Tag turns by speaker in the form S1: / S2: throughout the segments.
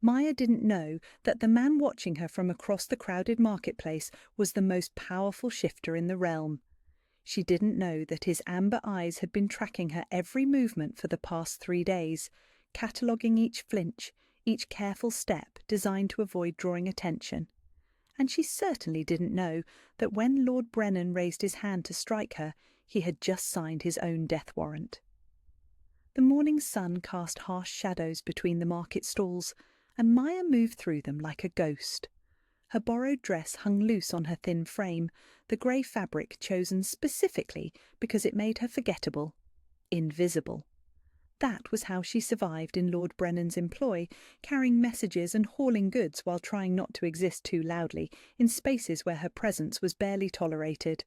S1: Maya didn't know that the man watching her from across the crowded marketplace was the most powerful shifter in the realm. She didn't know that his amber eyes had been tracking her every movement for the past 3 days, cataloguing each flinch, each careful step designed to avoid drawing attention. And she certainly didn't know that when Lord Brennan raised his hand to strike her, he had just signed his own death warrant. The morning sun cast harsh shadows between the market stalls, and Maya moved through them like a ghost. Her borrowed dress hung loose on her thin frame, the grey fabric chosen specifically because it made her forgettable, invisible. That was how she survived in Lord Brennan's employ, carrying messages and hauling goods while trying not to exist too loudly in spaces where her presence was barely tolerated.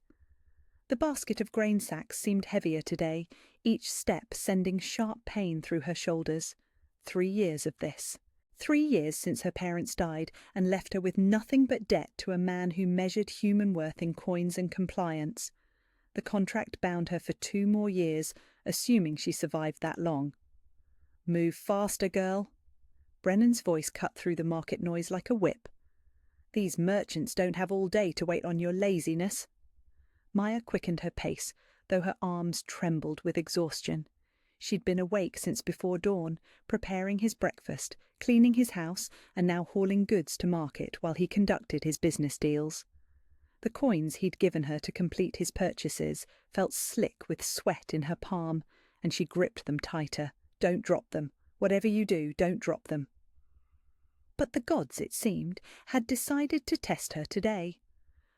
S1: The basket of grain sacks seemed heavier today, each step sending sharp pain through her shoulders. 3 years of this. 3 years since her parents died and left her with nothing but debt to a man who measured human worth in coins and compliance. The contract bound her for 2 more years, assuming she survived that long. "Move faster, girl." Brennan's voice cut through the market noise like a whip. "These merchants don't have all day to wait on your laziness." Maya quickened her pace, though her arms trembled with exhaustion. She'd been awake since before dawn, preparing his breakfast, cleaning his house, and now hauling goods to market while he conducted his business deals. The coins he'd given her to complete his purchases felt slick with sweat in her palm, and she gripped them tighter. "Don't drop them. Whatever you do, don't drop them." But the gods, it seemed, had decided to test her today.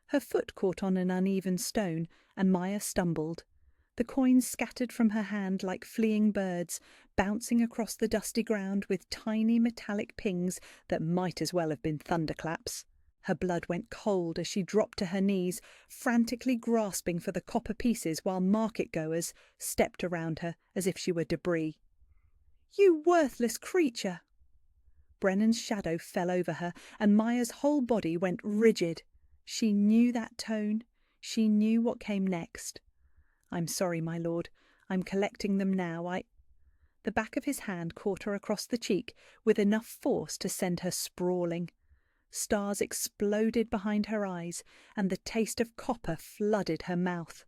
S1: Her foot caught on an uneven stone, and Maya stumbled. The coins scattered from her hand like fleeing birds, bouncing across the dusty ground with tiny metallic pings that might as well have been thunderclaps. Her blood went cold as she dropped to her knees, frantically grasping for the copper pieces while market-goers stepped around her as if she were debris. "You worthless creature!" Brennan's shadow fell over her, and Maya's whole body went rigid. She knew that tone. She knew what came next. "I'm sorry, my lord. I'm collecting them now. The back of his hand caught her across the cheek with enough force to send her sprawling. Stars exploded behind her eyes, and the taste of copper flooded her mouth.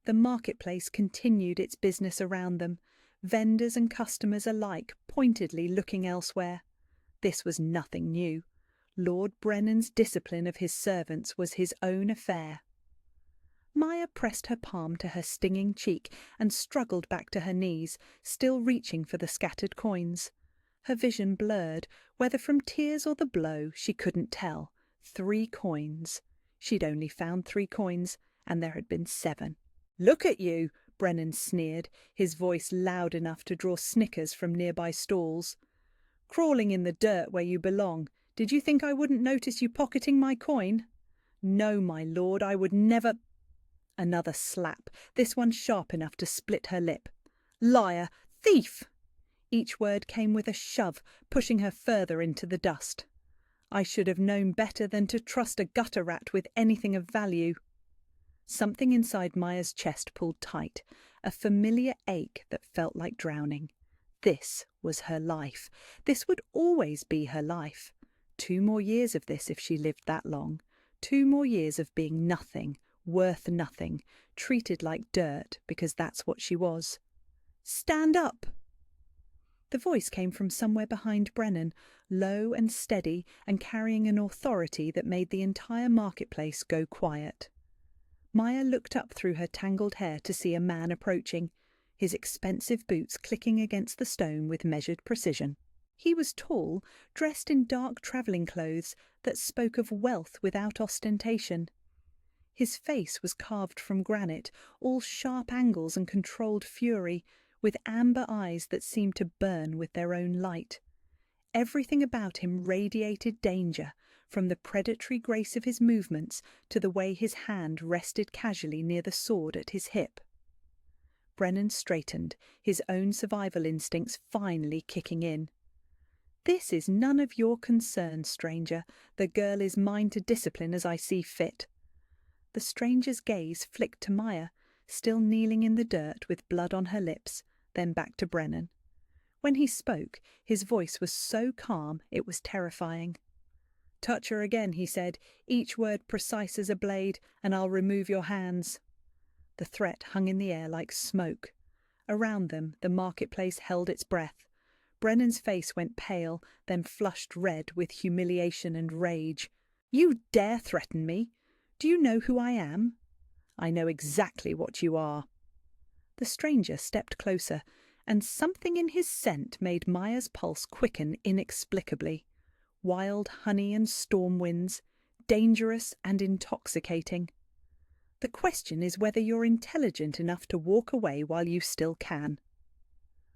S1: The marketplace continued its business around them, vendors and customers alike pointedly looking elsewhere. This was nothing new. Lord Brennan's discipline of his servants was his own affair. Maya pressed her palm to her stinging cheek and struggled back to her knees, still reaching for the scattered coins. Her vision blurred, whether from tears or the blow, she couldn't tell. 3 coins. She'd only found 3 coins, and there had been 7. "Look at you!" Brennan sneered, his voice loud enough to draw snickers from nearby stalls. "Crawling in the dirt where you belong. Did you think I wouldn't notice you pocketing my coin? No, my lord, I would never—" Another slap, this one sharp enough to split her lip. "Liar! Thief!" Each word came with a shove, pushing her further into the dust. "I should have known better than to trust a gutter rat with anything of value." Something inside Maya's chest pulled tight, a familiar ache that felt like drowning. This was her life. This would always be her life. 2 more years of this if she lived that long. 2 more years of being nothing, worth nothing, treated like dirt because that's what she was. "Stand up!" The voice came from somewhere behind Brennan, low and steady and carrying an authority that made the entire marketplace go quiet. Maya looked up through her tangled hair to see a man approaching, his expensive boots clicking against the stone with measured precision. He was tall, dressed in dark travelling clothes that spoke of wealth without ostentation. His face was carved from granite, all sharp angles and controlled fury, with amber eyes that seemed to burn with their own light. Everything about him radiated danger, from the predatory grace of his movements to the way his hand rested casually near the sword at his hip. Brennan straightened, his own survival instincts finally kicking in. "This is none of your concern, stranger. The girl is mine to discipline as I see fit." The stranger's gaze flicked to Maya, still kneeling in the dirt with blood on her lips, then back to Brennan. When he spoke, his voice was so calm it was terrifying. "Touch her again," he said, each word precise as a blade, "and I'll remove your hands." The threat hung in the air like smoke. Around them, the marketplace held its breath. Brennan's face went pale, then flushed red with humiliation and rage. "You dare threaten me? Do you know who I am?" "I know exactly what you are." The stranger stepped closer, and something in his scent made Maya's pulse quicken inexplicably. Wild honey and storm winds, dangerous and intoxicating. "The question is whether you're intelligent enough to walk away while you still can."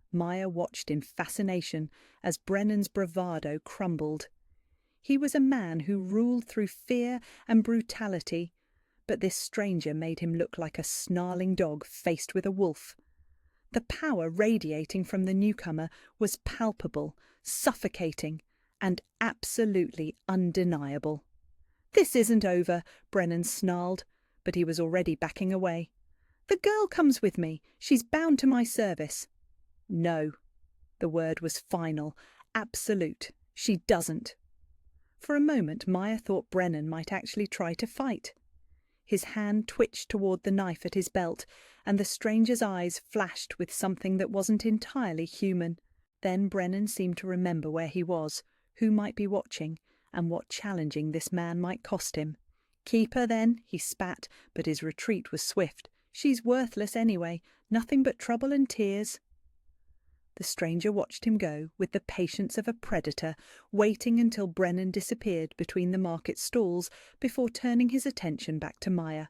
S1: Maya watched in fascination as Brennan's bravado crumbled. He was a man who ruled through fear and brutality, but this stranger made him look like a snarling dog faced with a wolf. The power radiating from the newcomer was palpable, suffocating, and absolutely undeniable. "This isn't over," Brennan snarled, but he was already backing away. "The girl comes with me. She's bound to my service." "No." The word was final, absolute. "She doesn't." For a moment Maya thought Brennan might actually try to fight. His hand twitched toward the knife at his belt, and the stranger's eyes flashed with something that wasn't entirely human. Then Brennan seemed to remember where he was, who might be watching, and what challenging this man might cost him. "Keep her, then," he spat, but his retreat was swift. "She's worthless anyway, nothing but trouble and tears." The stranger watched him go with the patience of a predator, waiting until Brennan disappeared between the market stalls before turning his attention back to Maya.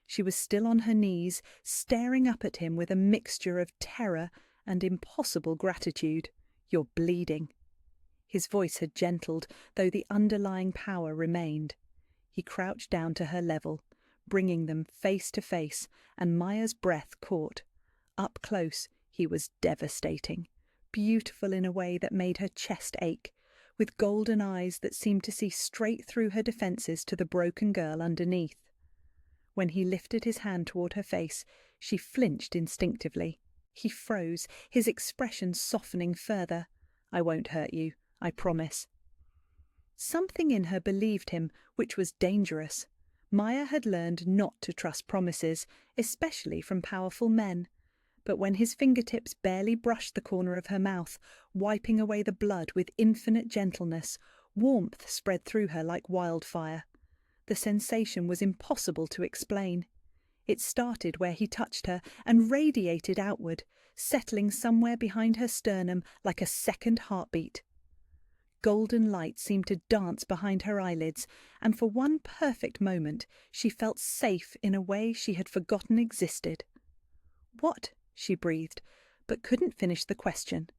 S1: She was still on her knees, staring up at him with a mixture of terror and impossible gratitude. "You're bleeding." His voice had gentled, though the underlying power remained. He crouched down to her level, bringing them face to face, and Maya's breath caught. Up close, he was devastating, beautiful in a way that made her chest ache, with golden eyes that seemed to see straight through her defences to the broken girl underneath. When he lifted his hand toward her face, she flinched instinctively. He froze, his expression softening further. "I won't hurt you, I promise." Something in her believed him, which was dangerous. Maya had learned not to trust promises, especially from powerful men. But when his fingertips barely brushed the corner of her mouth, wiping away the blood with infinite gentleness, warmth spread through her like wildfire. The sensation was impossible to explain. It started where he touched her and radiated outward, settling somewhere behind her sternum like a second heartbeat. Golden light seemed to dance behind her eyelids, and for one perfect moment she felt safe in a way she had forgotten existed. "What?" she breathed, but couldn't finish the question.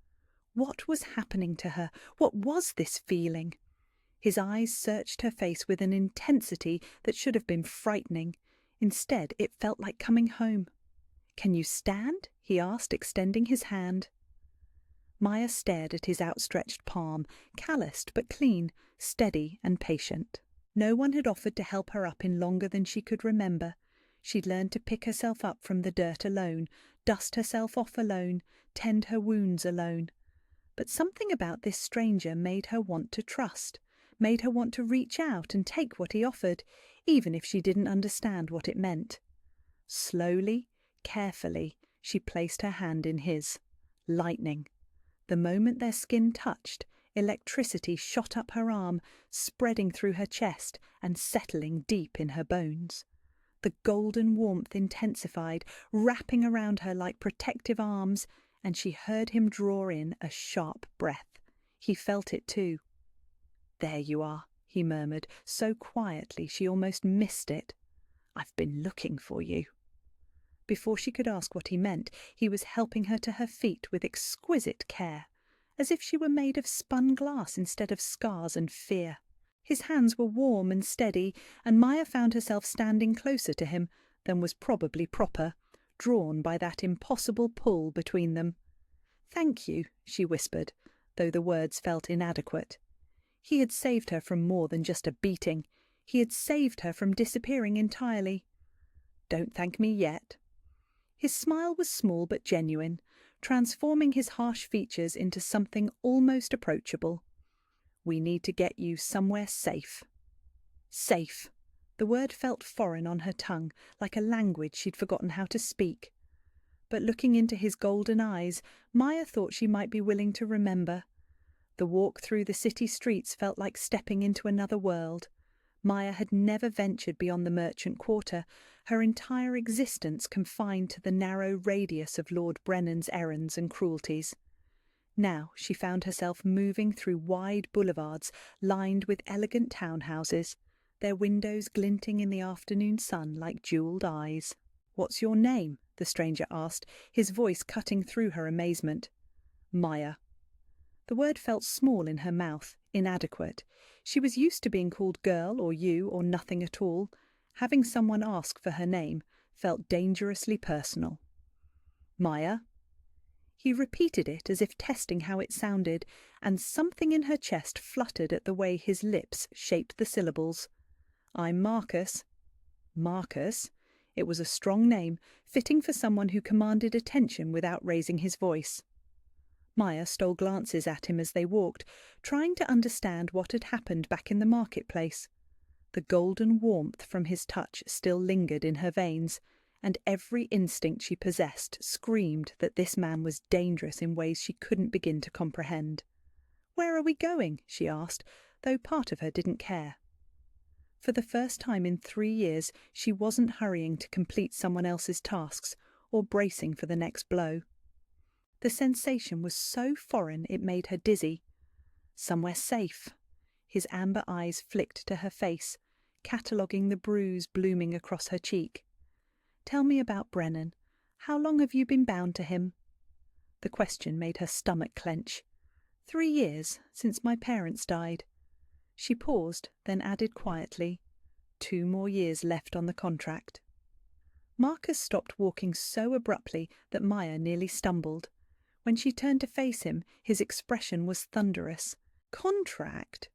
S1: What was happening to her? What was this feeling? His eyes searched her face with an intensity that should have been frightening. Instead, it felt like coming home. "Can you stand?" he asked, extending his hand. Maya stared at his outstretched palm, calloused but clean, steady and patient. No one had offered to help her up in longer than she could remember. She'd learned to pick herself up from the dirt alone, dust herself off alone, tend her wounds alone. But something about this stranger made her want to trust, made her want to reach out and take what he offered, even if she didn't understand what it meant. Slowly, carefully, she placed her hand in his. Lightning. The moment their skin touched, electricity shot up her arm, spreading through her chest and settling deep in her bones. The golden warmth intensified, wrapping around her like protective arms, and she heard him draw in a sharp breath. He felt it too. "There you are," he murmured, so quietly she almost missed it. "I've been looking for you." Before she could ask what he meant, he was helping her to her feet with exquisite care, as if she were made of spun glass instead of scars and fear. His hands were warm and steady, and Maya found herself standing closer to him than was probably proper, drawn by that impossible pull between them. "Thank you," she whispered, though the words felt inadequate. He had saved her from more than just a beating. He had saved her from disappearing entirely. "Don't thank me yet." His smile was small but genuine. transforming his harsh features into something almost approachable. "We need to get you somewhere safe." Safe. The word felt foreign on her tongue, like a language she'd forgotten how to speak. But looking into his golden eyes, Maya thought she might be willing to remember. The walk through the city streets felt like stepping into another world. Maya had never ventured beyond the merchant quarter, her entire existence confined to the narrow radius of Lord Brennan's errands and cruelties. Now she found herself moving through wide boulevards lined with elegant townhouses, their windows glinting in the afternoon sun like jewelled eyes. "What's your name?" the stranger asked, his voice cutting through her amazement. "Maya." The word felt small in her mouth, inadequate. She was used to being called girl or you or nothing at all. Having someone ask for her name felt dangerously personal. "Maya?" He repeated it as if testing how it sounded, and something in her chest fluttered at the way his lips shaped the syllables. "I'm Marcus." Marcus? It was a strong name, fitting for someone who commanded attention without raising his voice. Maya stole glances at him as they walked, trying to understand what had happened back in the marketplace. The golden warmth from his touch still lingered in her veins, and every instinct she possessed screamed that this man was dangerous in ways she couldn't begin to comprehend. "Where are we going?" she asked, though part of her didn't care. For the first time in 3 years, she wasn't hurrying to complete someone else's tasks or bracing for the next blow. The sensation was so foreign it made her dizzy. Somewhere safe. His amber eyes flicked to her face, cataloguing the bruise blooming across her cheek. "Tell me about Brennan. How long have you been bound to him?" The question made her stomach clench. 3 years, since my parents died." She paused, then added quietly, 2 more years left on the contract. Marcus stopped walking so abruptly that Maya nearly stumbled. When she turned to face him, his expression was thunderous. "Contract?"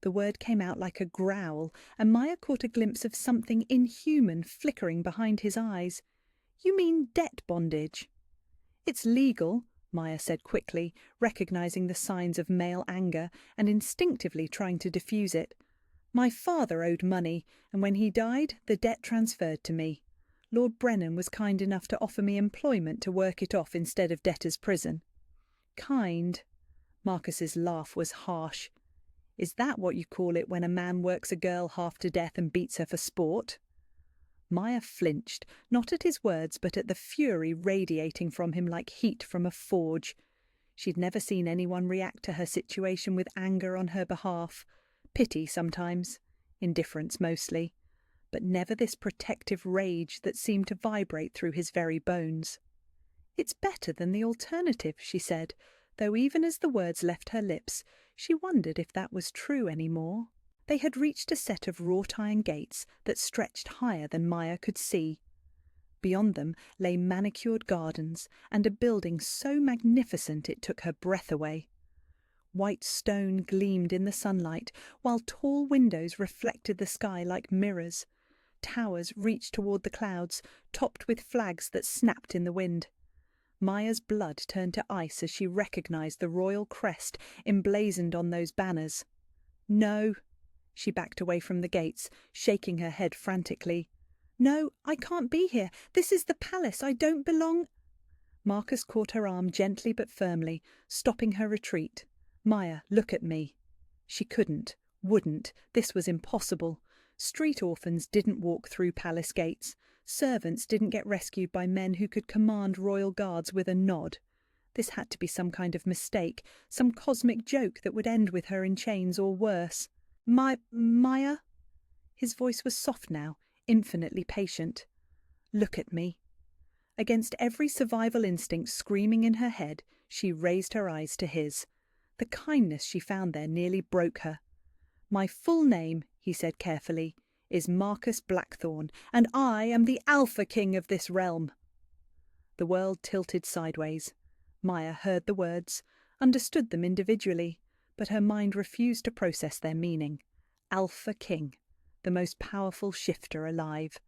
S1: The word came out like a growl, and Maya caught a glimpse of something inhuman flickering behind his eyes. "You mean debt bondage?" "It's legal," Maya said quickly, recognizing the signs of male anger and instinctively trying to diffuse it. "My father owed money, and when he died, the debt transferred to me. Lord Brennan was kind enough to offer me employment to work it off instead of debtor's prison." "Kind?" Marcus's laugh was harsh. "Is that what you call it when a man works a girl half to death and beats her for sport?" Maya flinched, not at his words but at the fury radiating from him like heat from a forge. She'd never seen anyone react to her situation with anger on her behalf. Pity sometimes, indifference mostly, but never this protective rage that seemed to vibrate through his very bones. "It's better than the alternative," she said, though even as the words left her lips, she wondered if that was true any more. They had reached a set of wrought iron gates that stretched higher than Maya could see. Beyond them lay manicured gardens and a building so magnificent it took her breath away. White stone gleamed in the sunlight, while tall windows reflected the sky like mirrors. Towers reached toward the clouds, topped with flags that snapped in the wind. Maya's blood turned to ice as she recognized the royal crest emblazoned on those banners. "No." She backed away from the gates, shaking her head frantically. "No, I can't be here. This is the palace. I don't belong—" Marcus caught her arm gently but firmly, stopping her retreat. "Maya, look at me." She couldn't, wouldn't. This was impossible. Street orphans didn't walk through palace gates. Servants didn't get rescued by men who could command royal guards with a nod. This had to be some kind of mistake, some cosmic joke that would end with her in chains or worse. Maya?" His voice was soft now, infinitely patient. "Look at me." Against every survival instinct screaming in her head, she raised her eyes to his. The kindness she found there nearly broke her. "My full name," he said carefully, "is Marcus Blackthorne, and I am the Alpha King of this realm." The world tilted sideways. Maya heard the words, understood them individually, but her mind refused to process their meaning. Alpha King, the most powerful shifter alive.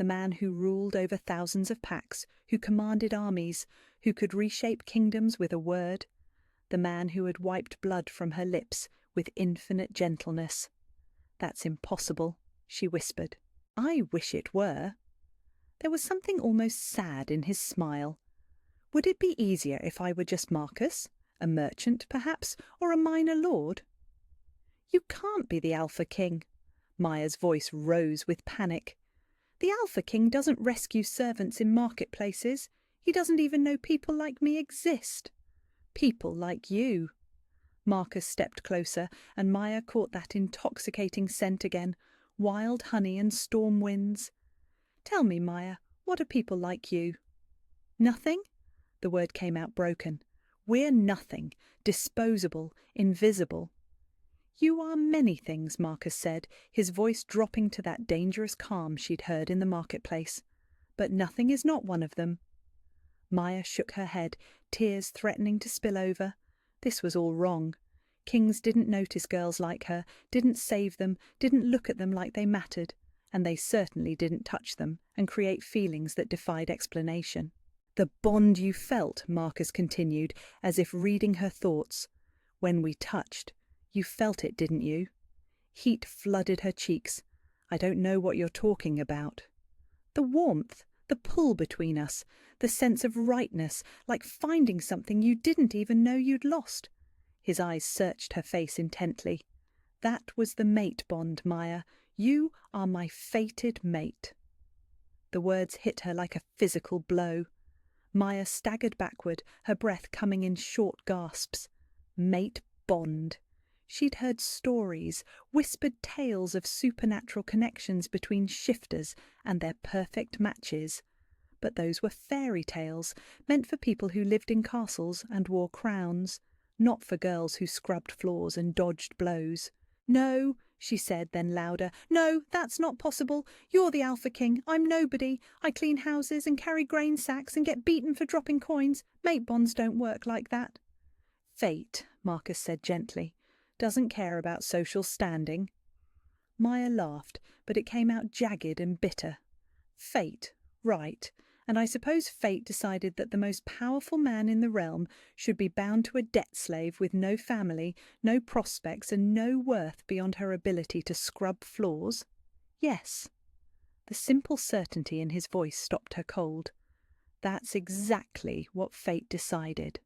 S1: the man who ruled over thousands of packs, who commanded armies, who could reshape kingdoms with a word, the man who had wiped blood from her lips with infinite gentleness. "That's impossible," she whispered. "I wish it were." There was something almost sad in his smile. "Would it be easier if I were just Marcus? A merchant, perhaps, or a minor lord?" "You can't be the Alpha King." Maya's voice rose with panic. "The Alpha King doesn't rescue servants in marketplaces. He doesn't even know people like me exist." "People like you." Marcus stepped closer, and Maya caught that intoxicating scent again, wild honey and storm winds. "Tell me, Maya, what are people like you?" "Nothing?" The word came out broken. "We're nothing, disposable, invisible." "You are many things," Marcus said, his voice dropping to that dangerous calm she'd heard in the marketplace. "But nothing is not one of them." Maya shook her head, tears threatening to spill over. This was all wrong. Kings didn't notice girls like her, didn't save them, didn't look at them like they mattered, and they certainly didn't touch them and create feelings that defied explanation. "The bond you felt," Marcus continued, as if reading her thoughts. "When we touched, you felt it, didn't you?" Heat flooded her cheeks. "I don't know what you're talking about." "The warmth, the pull between us, the sense of rightness, like finding something you didn't even know you'd lost." His eyes searched her face intently. "That was the mate bond, Maya. You are my fated mate." The words hit her like a physical blow. Maya staggered backward, her breath coming in short gasps. Mate bond. She'd heard stories, whispered tales of supernatural connections between shifters and their perfect matches. But those were fairy tales, meant for people who lived in castles and wore crowns, not for girls who scrubbed floors and dodged blows. "No," she said, then louder. "No, that's not possible. You're the Alpha King. I'm nobody. I clean houses and carry grain sacks and get beaten for dropping coins. Mate bonds don't work like that." "Fate," Marcus said gently, "doesn't care about social standing." Maya laughed, but it came out jagged and bitter. "Fate, right. And I suppose fate decided that the most powerful man in the realm should be bound to a debt slave with no family, no prospects, and no worth beyond her ability to scrub floors?" "Yes." The simple certainty in his voice stopped her cold. "That's exactly what fate decided."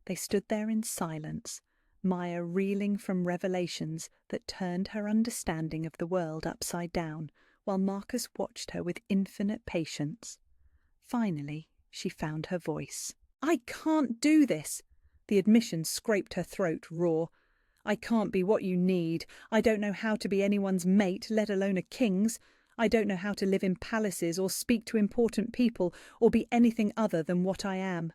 S1: They stood there in silence, Maya reeling from revelations that turned her understanding of the world upside down, while Marcus watched her with infinite patience. Finally, she found her voice. "I can't do this!" The admission scraped her throat raw. "I can't be what you need. I don't know how to be anyone's mate, let alone a king's. I don't know how to live in palaces or speak to important people or be anything other than what I am."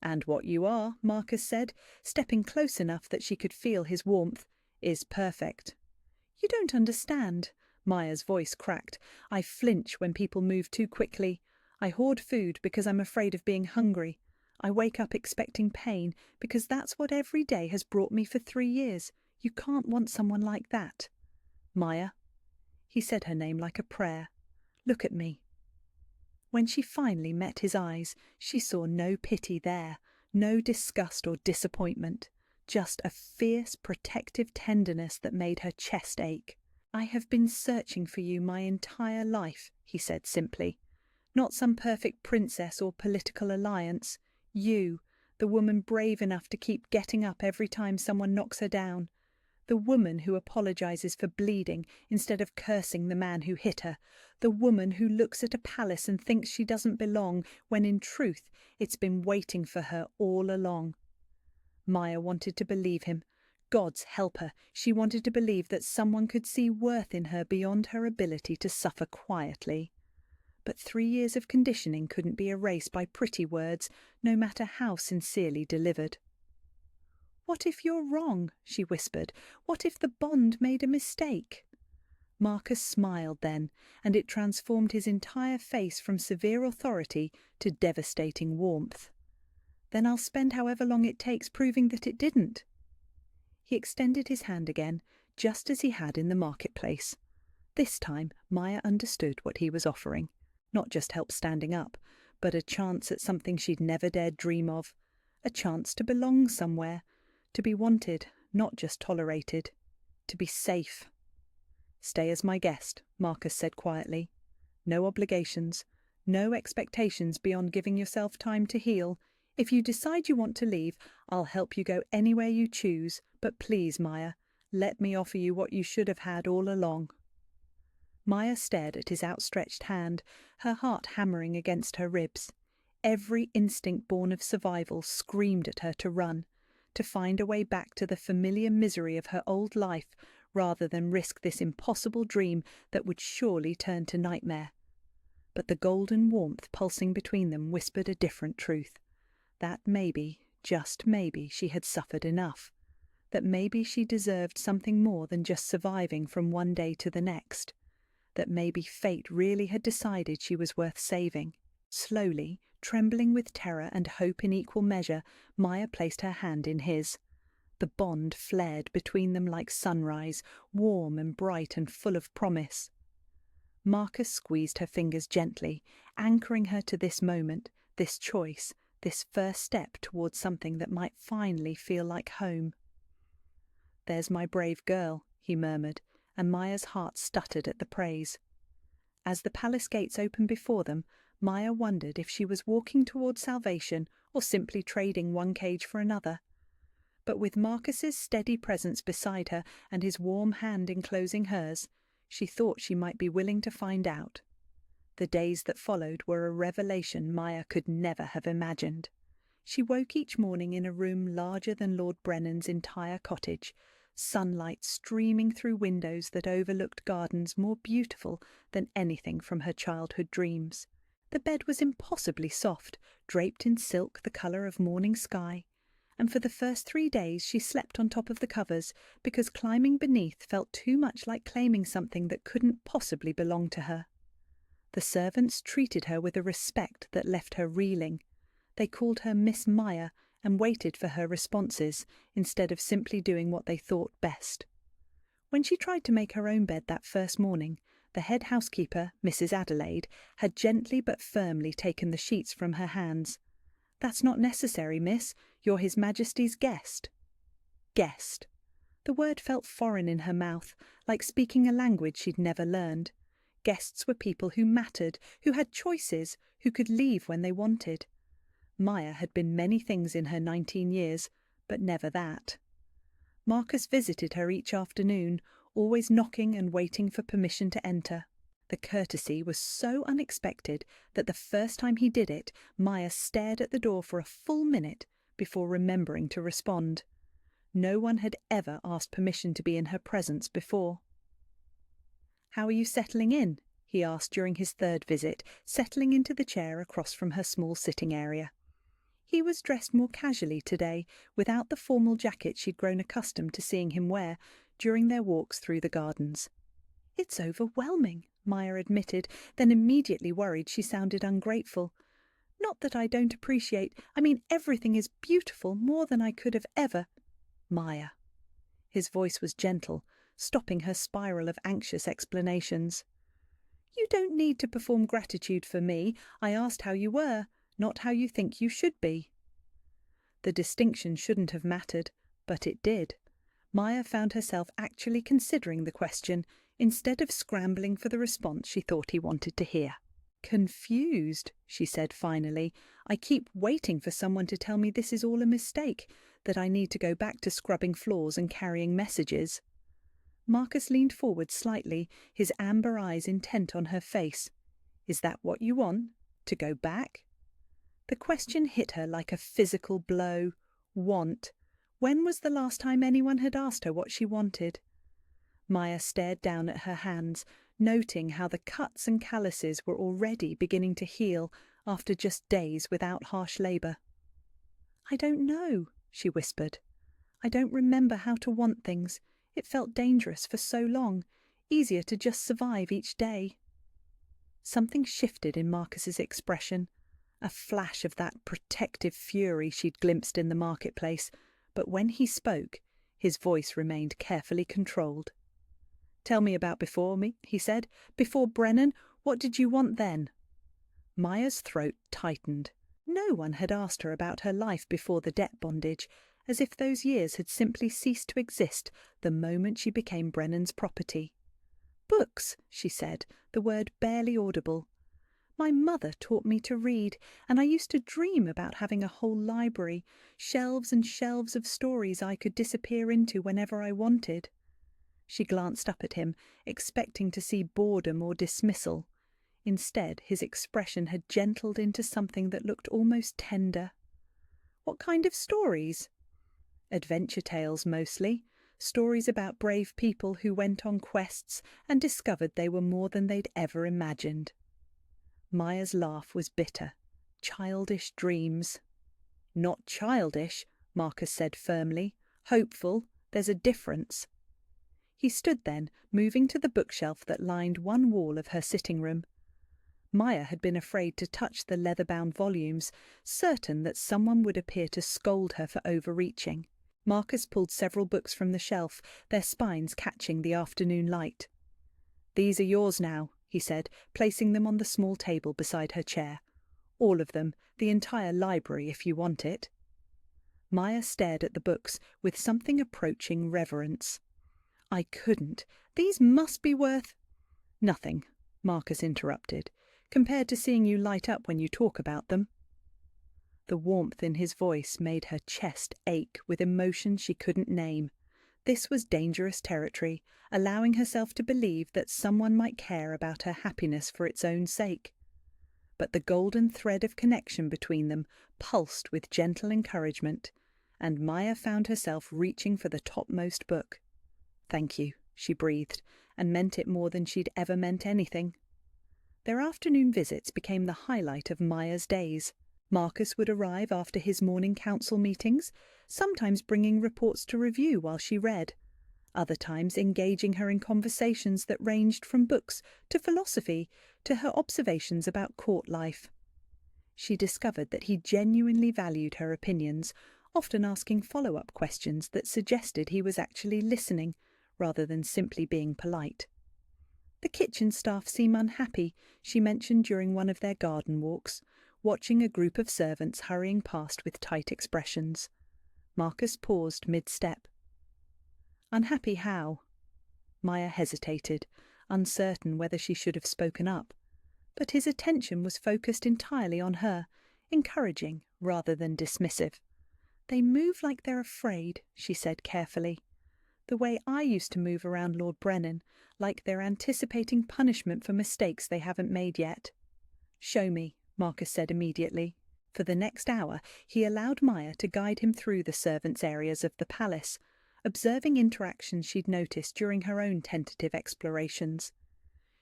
S1: "And what you are," Marcus said, stepping close enough that she could feel his warmth, "is perfect." "You don't understand." Maya's voice cracked. "I flinch when people move too quickly. I hoard food because I'm afraid of being hungry. I wake up expecting pain because that's what every day has brought me for 3 years. You can't want someone like that." "Maya." He said her name like a prayer. "Look at me." When she finally met his eyes, she saw no pity there, no disgust or disappointment, just a fierce, protective tenderness that made her chest ache. "I have been searching for you my entire life," he said simply. "Not some perfect princess or political alliance. You, the woman brave enough to keep getting up every time someone knocks her down. The woman who apologizes for bleeding instead of cursing the man who hit her. The woman who looks at a palace and thinks she doesn't belong, when in truth it's been waiting for her all along." Maya wanted to believe him. God's help her, she wanted to believe that someone could see worth in her beyond her ability to suffer quietly. But 3 years of conditioning couldn't be erased by pretty words, no matter how sincerely delivered. "What if you're wrong?" she whispered. "What if the bond made a mistake?" Marcus smiled then, and it transformed his entire face from severe authority to devastating warmth. "Then I'll spend however long it takes proving that it didn't." He extended his hand again, just as he had in the marketplace. This time, Maya understood what he was offering. Not just help standing up, but a chance at something she'd never dared dream of. A chance to belong somewhere, to be wanted, not just tolerated, to be safe. "Stay as my guest," Marcus said quietly. "No obligations, no expectations beyond giving yourself time to heal. If you decide you want to leave, I'll help you go anywhere you choose, but please, Maya, let me offer you what you should have had all along." Maya stared at his outstretched hand, her heart hammering against her ribs. Every instinct born of survival screamed at her to run, to find a way back to the familiar misery of her old life rather than risk this impossible dream that would surely turn to nightmare. But the golden warmth pulsing between them whispered a different truth. That maybe, just maybe, she had suffered enough. That maybe she deserved something more than just surviving from one day to the next. That maybe fate really had decided she was worth saving. Slowly, trembling with terror and hope in equal measure, Maya placed her hand in his. The bond flared between them like sunrise, warm and bright and full of promise. Marcus squeezed her fingers gently, anchoring her to this moment, this choice, this first step towards something that might finally feel like home. "There's my brave girl," he murmured, and Maya's heart stuttered at the praise. As the palace gates opened before them, Maya wondered if she was walking towards salvation or simply trading one cage for another. But with Marcus's steady presence beside her and his warm hand enclosing hers, she thought she might be willing to find out. The days that followed were a revelation Maya could never have imagined. She woke each morning in a room larger than Lord Brennan's entire cottage, sunlight streaming through windows that overlooked gardens more beautiful than anything from her childhood dreams. The bed was impossibly soft, draped in silk the colour of morning sky, and for the first 3 days she slept on top of the covers because climbing beneath felt too much like claiming something that couldn't possibly belong to her. The servants treated her with a respect that left her reeling. They called her Miss Maya and waited for her responses instead of simply doing what they thought best. When she tried to make her own bed that first morning, the head housekeeper, Mrs. Adelaide, had gently but firmly taken the sheets from her hands. "That's not necessary, miss. You're His Majesty's guest." Guest. The word felt foreign in her mouth, like speaking a language she'd never learned. Guests were people who mattered, who had choices, who could leave when they wanted. Maya had been many things in her 19 years, but never that. Marcus visited her each afternoon, always knocking and waiting for permission to enter. The courtesy was so unexpected that the first time he did it, Maya stared at the door for a full minute before remembering to respond. No one had ever asked permission to be in her presence before. "How are you settling in?" he asked during his third visit, settling into the chair across from her small sitting area. He was dressed more casually today, without the formal jacket she'd grown accustomed to seeing him wear during their walks through the gardens. "It's overwhelming," Maya admitted, then immediately worried she sounded ungrateful. "Not that I don't appreciate, everything is beautiful, more than I could have ever—" "Maya." His voice was gentle, stopping her spiral of anxious explanations. "You don't need to perform gratitude for me. I asked how you were, not how you think you should be." The distinction shouldn't have mattered, but it did. Maya found herself actually considering the question, instead of scrambling for the response she thought he wanted to hear. "Confused," she said finally. "I keep waiting for someone to tell me this is all a mistake, that I need to go back to scrubbing floors and carrying messages." Marcus leaned forward slightly, his amber eyes intent on her face. "Is that what you want? To go back?" The question hit her like a physical blow. Want. When was the last time anyone had asked her what she wanted? Maya stared down at her hands, noting how the cuts and calluses were already beginning to heal after just days without harsh labour. "I don't know," she whispered. "I don't remember how to want things. It felt dangerous for so long, easier to just survive each day." Something shifted in Marcus's expression. A flash of that protective fury she'd glimpsed in the marketplace, but when he spoke, his voice remained carefully controlled. "Tell me about before me," he said. "Before Brennan, what did you want then?" Maya's throat tightened. No one had asked her about her life before the debt bondage, as if those years had simply ceased to exist the moment she became Brennan's property. "Books," she said, the word barely audible. "My mother taught me to read, and I used to dream about having a whole library, shelves and shelves of stories I could disappear into whenever I wanted." She glanced up at him, expecting to see boredom or dismissal. Instead, his expression had gentled into something that looked almost tender. "What kind of stories?" "Adventure tales, mostly. Stories about brave people who went on quests and discovered they were more than they'd ever imagined." Maya's laugh was bitter. Childish dreams. "Not childish," Marcus said firmly. "Hopeful. There's a difference." He stood then, moving to the bookshelf that lined one wall of her sitting room. Maya had been afraid to touch the leather-bound volumes, certain that someone would appear to scold her for overreaching. Marcus pulled several books from the shelf, their spines catching the afternoon light. "These are yours now," he said, placing them on the small table beside her chair. "All of them, the entire library if you want it." Maya stared at the books with something approaching reverence. "I couldn't. These must be worth—" "Nothing," Marcus interrupted, "compared to seeing you light up when you talk about them." The warmth in his voice made her chest ache with emotions she couldn't name. This was dangerous territory, allowing herself to believe that someone might care about her happiness for its own sake. But the golden thread of connection between them pulsed with gentle encouragement, and Maya found herself reaching for the topmost book. "Thank you," she breathed, and meant it more than she'd ever meant anything. Their afternoon visits became the highlight of Maya's days. Marcus would arrive after his morning council meetings, sometimes bringing reports to review while she read, other times engaging her in conversations that ranged from books to philosophy to her observations about court life. She discovered that he genuinely valued her opinions, often asking follow-up questions that suggested he was actually listening rather than simply being polite. "The kitchen staff seem unhappy," she mentioned during one of their garden walks, watching a group of servants hurrying past with tight expressions. Marcus paused mid-step. "Unhappy how?" Maya hesitated, uncertain whether she should have spoken up. But his attention was focused entirely on her, encouraging rather than dismissive. "They move like they're afraid," she said carefully. "The way I used to move around Lord Brennan, like they're anticipating punishment for mistakes they haven't made yet." "Show me," Marcus said immediately. For the next hour he allowed Maya to guide him through the servants' areas of the palace, observing interactions she'd noticed during her own tentative explorations.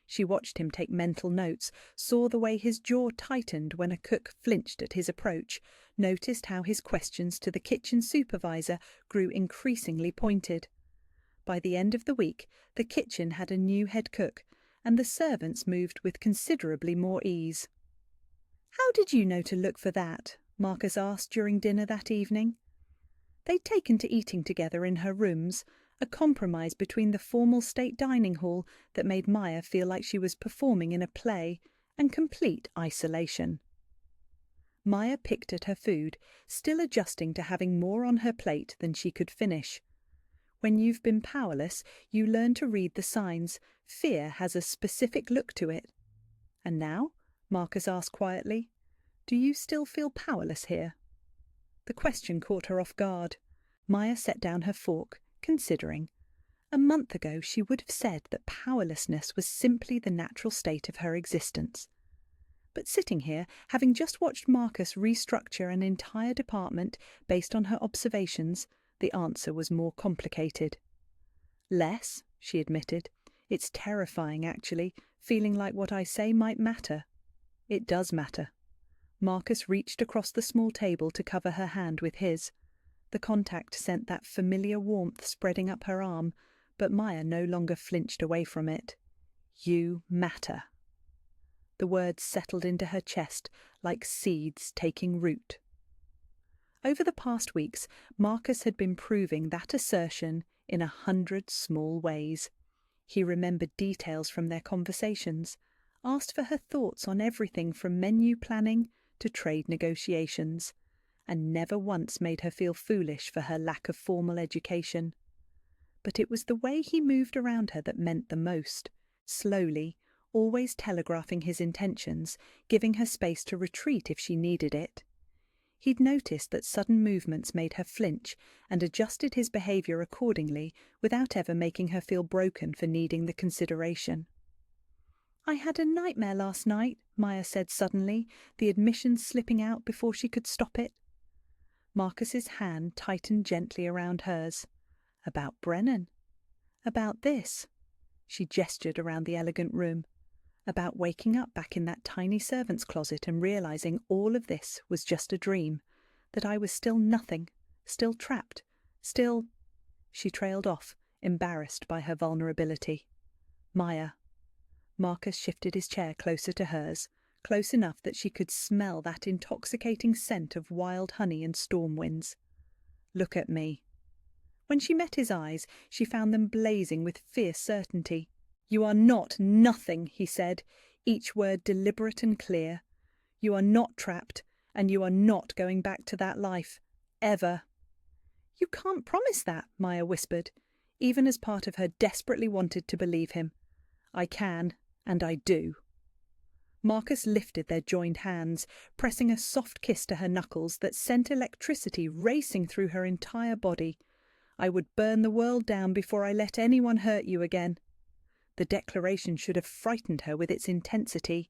S1: She watched him take mental notes, saw the way his jaw tightened when a cook flinched at his approach, noticed how his questions to the kitchen supervisor grew increasingly pointed. By the end of the week, the kitchen had a new head cook, and the servants moved with considerably more ease. "How did you know to look for that?" Marcus asked during dinner that evening. They'd taken to eating together in her rooms, a compromise between the formal state dining hall that made Maya feel like she was performing in a play and complete isolation. Maya picked at her food, still adjusting to having more on her plate than she could finish. When you've been powerless, you learn to read the signs. Fear has a specific look to it. "And now?" Marcus asked quietly. "Do you still feel powerless here?" The question caught her off guard. Maya set down her fork, considering. A month ago she would have said that powerlessness was simply the natural state of her existence. But sitting here, having just watched Marcus restructure an entire department based on her observations, the answer was more complicated. "Less," she admitted. "It's terrifying, actually, feeling like what I say might matter." "It does matter." Marcus reached across the small table to cover her hand with his. The contact sent that familiar warmth spreading up her arm, but Maya no longer flinched away from it. "You matter." The words settled into her chest like seeds taking root. Over the past weeks, Marcus had been proving that assertion in 100 small ways. He remembered details from their conversations, asked for her thoughts on everything from menu planning to trade negotiations, and never once made her feel foolish for her lack of formal education. But it was the way he moved around her that meant the most, slowly, always telegraphing his intentions, giving her space to retreat if she needed it. He'd noticed that sudden movements made her flinch and adjusted his behaviour accordingly without ever making her feel broken for needing the consideration. "I had a nightmare last night," Maya said suddenly, the admission slipping out before she could stop it. Marcus's hand tightened gently around hers. "About Brennan. About this." She gestured around the elegant room. About waking up back in that tiny servant's closet and realizing all of this was just a dream, that I was still nothing, still trapped, still... She trailed off, embarrassed by her vulnerability. "Maya." Marcus shifted his chair closer to hers, close enough that she could smell that intoxicating scent of wild honey and storm winds. "Look at me." When she met his eyes, she found them blazing with fierce certainty. "You are not nothing," he said, each word deliberate and clear. "You are not trapped, and you are not going back to that life. Ever." "You can't promise that," Maya whispered, even as part of her desperately wanted to believe him. "I can, and I do." Marcus lifted their joined hands, pressing a soft kiss to her knuckles that sent electricity racing through her entire body. "I would burn the world down before I let anyone hurt you again." The declaration should have frightened her with its intensity.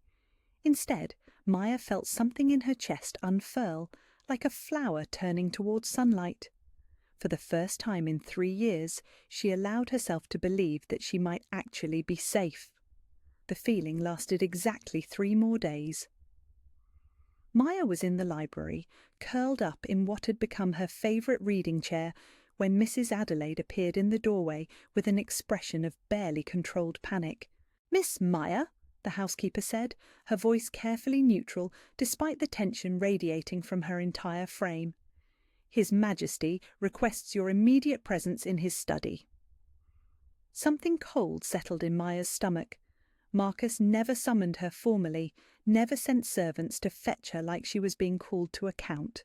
S1: Instead, Maya felt something in her chest unfurl, like a flower turning towards sunlight. For the first time in 3 years, she allowed herself to believe that she might actually be safe. The feeling lasted exactly 3 more days. Maya was in the library, curled up in what had become her favourite reading chair, when Mrs. Adelaide appeared in the doorway with an expression of barely controlled panic. "Miss Maya," the housekeeper said, her voice carefully neutral despite the tension radiating from her entire frame. "His Majesty requests your immediate presence in his study." Something cold settled in Maya's stomach. Marcus never summoned her formally, never sent servants to fetch her like she was being called to account.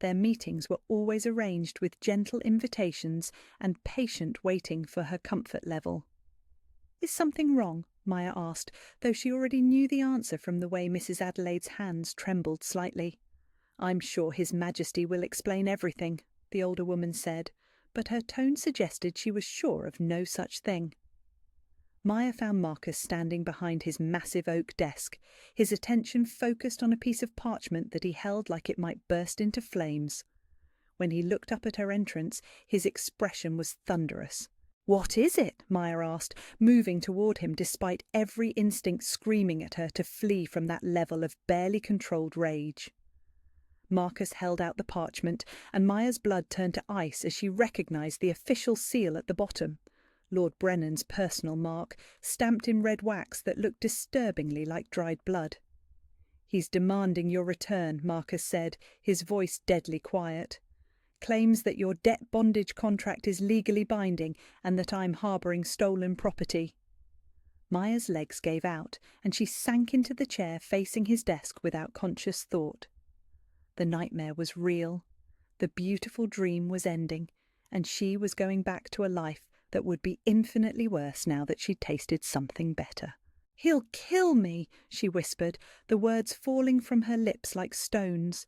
S1: Their meetings were always arranged with gentle invitations and patient waiting for her comfort level. "Is something wrong?" Maya asked, though she already knew the answer from the way Mrs. Adelaide's hands trembled slightly. "I'm sure His Majesty will explain everything," the older woman said, but her tone suggested she was sure of no such thing. Maya found Marcus standing behind his massive oak desk, his attention focused on a piece of parchment that he held like it might burst into flames. When he looked up at her entrance, his expression was thunderous. "What is it?" Maya asked, moving toward him despite every instinct screaming at her to flee from that level of barely controlled rage. Marcus held out the parchment, and Maya's blood turned to ice as she recognized the official seal at the bottom. Lord Brennan's personal mark, stamped in red wax that looked disturbingly like dried blood. "He's demanding your return," Marcus said, his voice deadly quiet. "Claims that your debt bondage contract is legally binding and that I'm harbouring stolen property." Maya's legs gave out, and she sank into the chair facing his desk without conscious thought. The nightmare was real. The beautiful dream was ending, and she was going back to a life that would be infinitely worse now that she'd tasted something better. "He'll kill me," she whispered, the words falling from her lips like stones.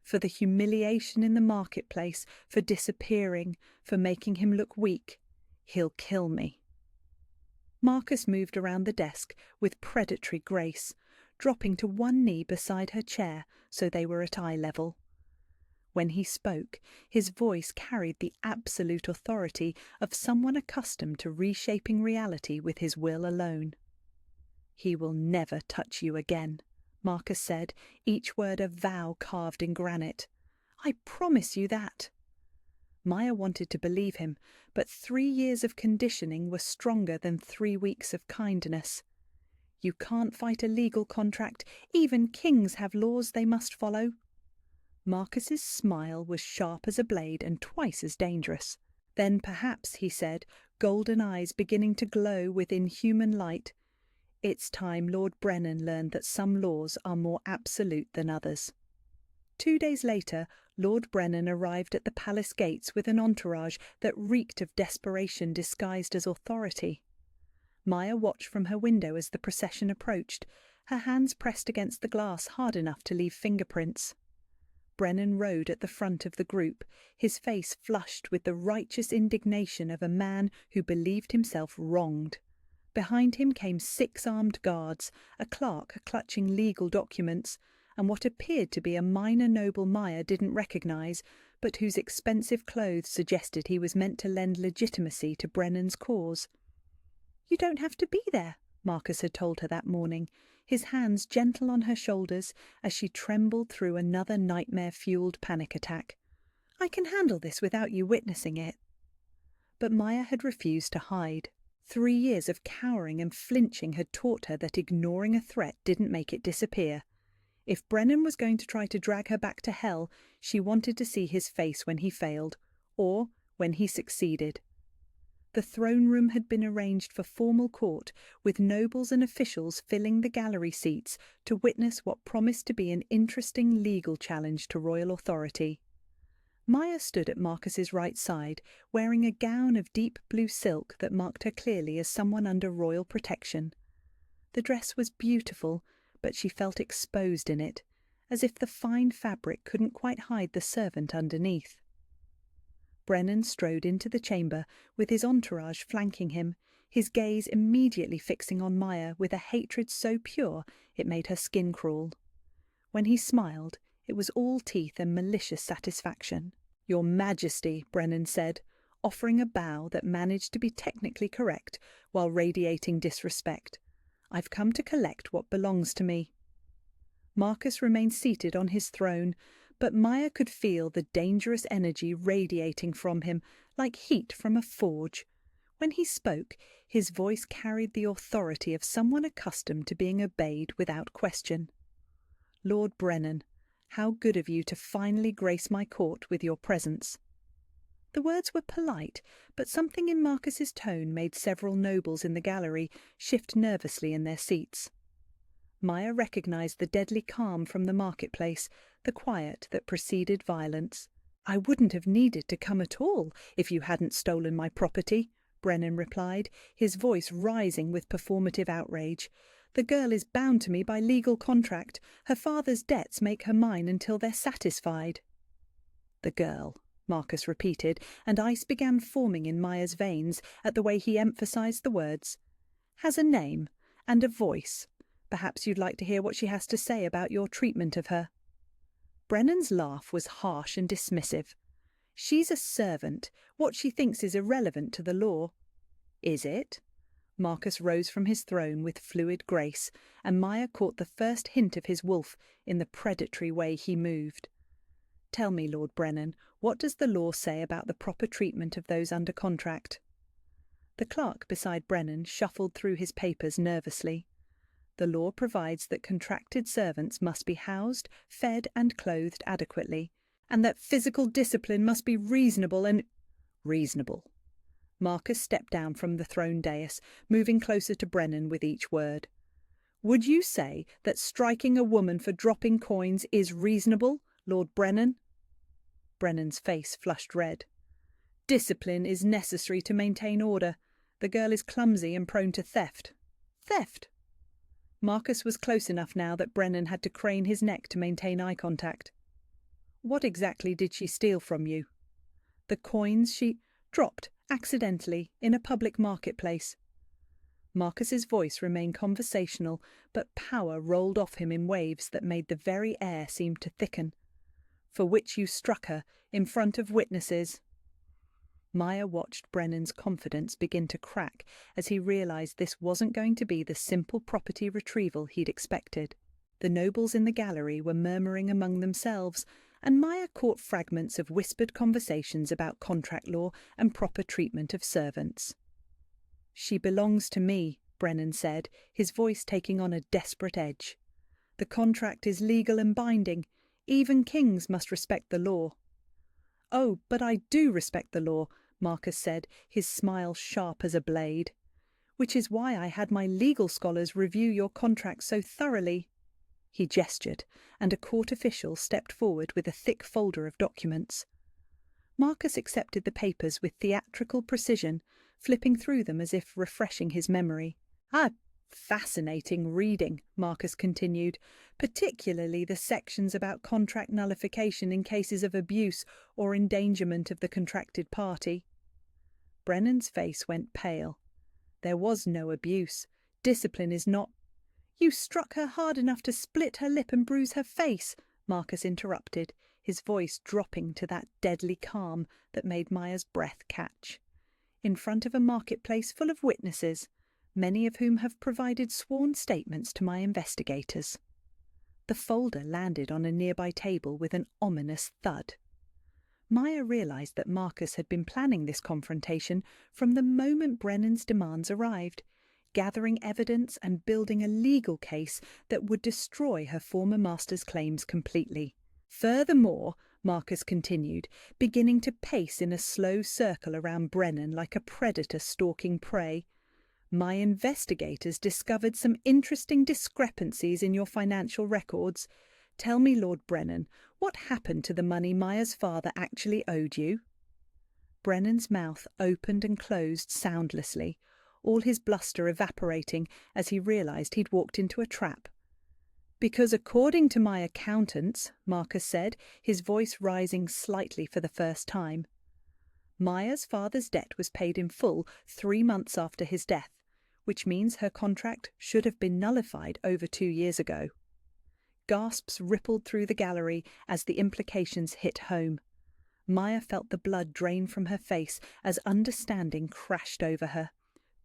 S1: For the humiliation in the marketplace, for disappearing, for making him look weak. "He'll kill me." Marcus moved around the desk with predatory grace, dropping to one knee beside her chair so they were at eye level. When he spoke, his voice carried the absolute authority of someone accustomed to reshaping reality with his will alone. "He will never touch you again," Marcus said, each word a vow carved in granite. "I promise you that." Maya wanted to believe him, but 3 years of conditioning were stronger than 3 weeks of kindness. You can't fight a legal contract. Even kings have laws they must follow. Marcus's smile was sharp as a blade and twice as dangerous. "Then perhaps," he said, golden eyes beginning to glow with inhuman light. It's time Lord Brennan learned that some laws are more absolute than others. 2 days later, Lord Brennan arrived at the palace gates with an entourage that reeked of desperation disguised as authority. Maya watched from her window as the procession approached, her hands pressed against the glass hard enough to leave fingerprints. Brennan rode at the front of the group, his face flushed with the righteous indignation of a man who believed himself wronged. Behind him came 6 armed guards, a clerk clutching legal documents, and what appeared to be a minor noble Maya didn't recognise, but whose expensive clothes suggested he was meant to lend legitimacy to Brennan's cause. "You don't have to be there," Marcus had told her that morning, his hands gentle on her shoulders as she trembled through another nightmare-fueled panic attack. "I can handle this without you witnessing it." But Maya had refused to hide. 3 years of cowering and flinching had taught her that ignoring a threat didn't make it disappear. If Brennan was going to try to drag her back to hell, she wanted to see his face when he failed, or when he succeeded. The throne room had been arranged for formal court, with nobles and officials filling the gallery seats to witness what promised to be an interesting legal challenge to royal authority. Maya stood at Marcus's right side, wearing a gown of deep blue silk that marked her clearly as someone under royal protection. The dress was beautiful, but she felt exposed in it, as if the fine fabric couldn't quite hide the servant underneath. Brennan strode into the chamber, with his entourage flanking him, his gaze immediately fixing on Maya with a hatred so pure it made her skin crawl. When he smiled, it was all teeth and malicious satisfaction. "Your Majesty," Brennan said, offering a bow that managed to be technically correct while radiating disrespect. "I've come to collect what belongs to me." Marcus remained seated on his throne, but Maya could feel the dangerous energy radiating from him like heat from a forge. When he spoke, his voice carried the authority of someone accustomed to being obeyed without question. "Lord Brennan, how good of you to finally grace my court with your presence." The words were polite, but something in Marcus's tone made several nobles in the gallery shift nervously in their seats. Maya recognised the deadly calm from the marketplace, the quiet that preceded violence. "I wouldn't have needed to come at all if you hadn't stolen my property," Brennan replied, his voice rising with performative outrage. "The girl is bound to me by legal contract. Her father's debts make her mine until they're satisfied." "The girl," Marcus repeated, and ice began forming in Maya's veins at the way he emphasised the words. "Has a name and a voice. Perhaps you'd like to hear what she has to say about your treatment of her." Brennan's laugh was harsh and dismissive. "She's a servant. What she thinks is irrelevant to the law." "Is it?" Marcus rose from his throne with fluid grace, and Maya caught the first hint of his wolf in the predatory way he moved. "Tell me, Lord Brennan, what does the law say about the proper treatment of those under contract?" The clerk beside Brennan shuffled through his papers nervously. "The law provides that contracted servants must be housed, fed and clothed adequately, and that physical discipline must be reasonable and—" "Reasonable." Marcus stepped down from the throne dais, moving closer to Brennan with each word. "Would you say that striking a woman for dropping coins is reasonable, Lord Brennan?" Brennan's face flushed red. "Discipline is necessary to maintain order. The girl is clumsy and prone to theft." "Theft?" Marcus was close enough now that Brennan had to crane his neck to maintain eye contact. "What exactly did she steal from you?" "The coins she dropped accidentally in a public marketplace." Marcus's voice remained conversational, but power rolled off him in waves that made the very air seem to thicken. "For which you struck her in front of witnesses." Maya watched Brennan's confidence begin to crack as he realised this wasn't going to be the simple property retrieval he'd expected. The nobles in the gallery were murmuring among themselves, and Maya caught fragments of whispered conversations about contract law and proper treatment of servants. "She belongs to me," Brennan said, his voice taking on a desperate edge. "The contract is legal and binding. Even kings must respect the law." "Oh, but I do respect the law," Marcus said, his smile sharp as a blade. "Which is why I had my legal scholars review your contract so thoroughly." He gestured, and a court official stepped forward with a thick folder of documents. Marcus accepted the papers with theatrical precision, flipping through them as if refreshing his memory. Fascinating reading," Marcus continued, "particularly the sections about contract nullification in cases of abuse or endangerment of the contracted party." Brennan's face went pale. "There was no abuse. Discipline is not—" "You struck her hard enough to split her lip and bruise her face," Marcus interrupted, his voice dropping to that deadly calm that made Maya's breath catch. "In front of a marketplace full of witnesses, many of whom have provided sworn statements to my investigators." The folder landed on a nearby table with an ominous thud. Maya realized that Marcus had been planning this confrontation from the moment Brennan's demands arrived, gathering evidence and building a legal case that would destroy her former master's claims completely. "Furthermore," Marcus continued, beginning to pace in a slow circle around Brennan like a predator stalking prey, "my investigators discovered some interesting discrepancies in your financial records. Tell me, Lord Brennan, what happened to the money Maya's father actually owed you?" Brennan's mouth opened and closed soundlessly, all his bluster evaporating as he realized he'd walked into a trap. "Because according to my accountants," Marcus said, his voice rising slightly for the first time, "Maya's father's debt was paid in full 3 months after his death, which means her contract should have been nullified over 2 years ago." Gasps rippled through the gallery as the implications hit home. Maya felt the blood drain from her face as understanding crashed over her.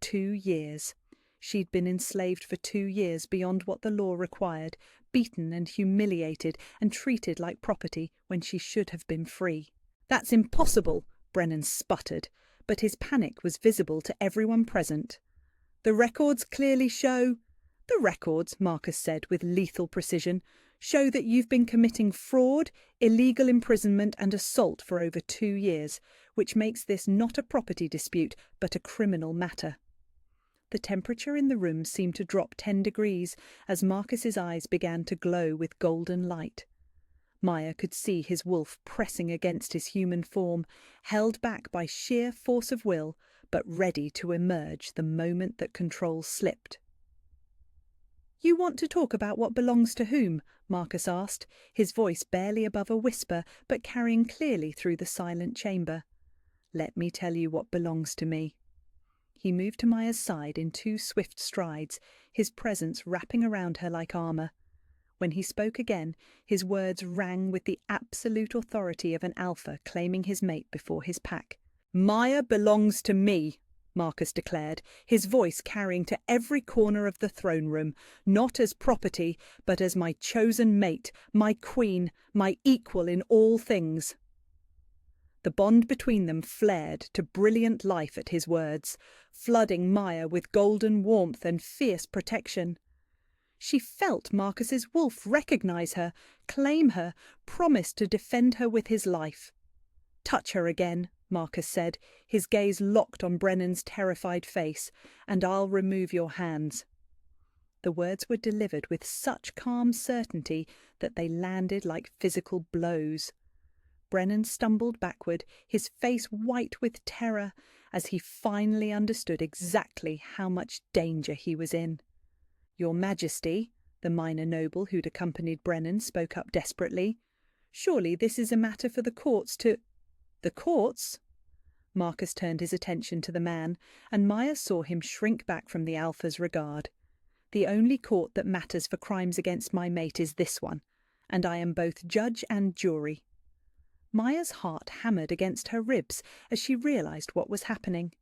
S1: 2 years. She'd been enslaved for 2 years beyond what the law required, beaten and humiliated and treated like property when she should have been free. "That's impossible," Brennan sputtered, but his panic was visible to everyone present. "The records clearly show—" "The records," Marcus said with lethal precision, "show that you've been committing fraud, illegal imprisonment and assault for over 2 years, which makes this not a property dispute but a criminal matter." The temperature in the room seemed to drop 10 degrees as Marcus's eyes began to glow with golden light. Maya could see his wolf pressing against his human form, held back by sheer force of will, but ready to emerge the moment that control slipped. "You want to talk about what belongs to whom?" Marcus asked, his voice barely above a whisper but carrying clearly through the silent chamber. "Let me tell you what belongs to me." He moved to Maya's side in 2 swift strides, his presence wrapping around her like armour. When he spoke again, his words rang with the absolute authority of an alpha claiming his mate before his pack. "Maya belongs to me," Marcus declared, his voice carrying to every corner of the throne room, "not as property, but as my chosen mate, my queen, my equal in all things." The bond between them flared to brilliant life at his words, flooding Maya with golden warmth and fierce protection. She felt Marcus's wolf recognize her, claim her, promise to defend her with his life. "Touch her again," Marcus said, his gaze locked on Brennan's terrified face, "and I'll remove your hands." The words were delivered with such calm certainty that they landed like physical blows. Brennan stumbled backward, his face white with terror, as he finally understood exactly how much danger he was in. "Your Majesty," the minor noble who'd accompanied Brennan spoke up desperately, "surely this is a matter for the courts to—" "The courts?" Marcus turned his attention to the man, and Maya saw him shrink back from the Alpha's regard. "The only court that matters for crimes against my mate is this one, and I am both judge and jury." Maya's heart hammered against her ribs as she realized what was happening.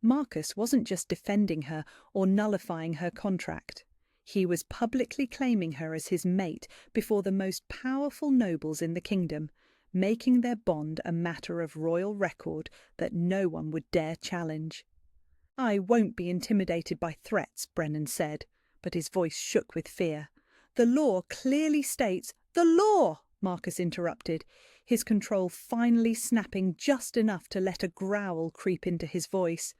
S1: Marcus wasn't just defending her or nullifying her contract. He was publicly claiming her as his mate before the most powerful nobles in the kingdom, making their bond a matter of royal record that no one would dare challenge. "I won't be intimidated by threats," Brennan said, but his voice shook with fear. "The law clearly states—" "The law!" Marcus interrupted, his control finally snapping just enough to let a growl creep into his voice.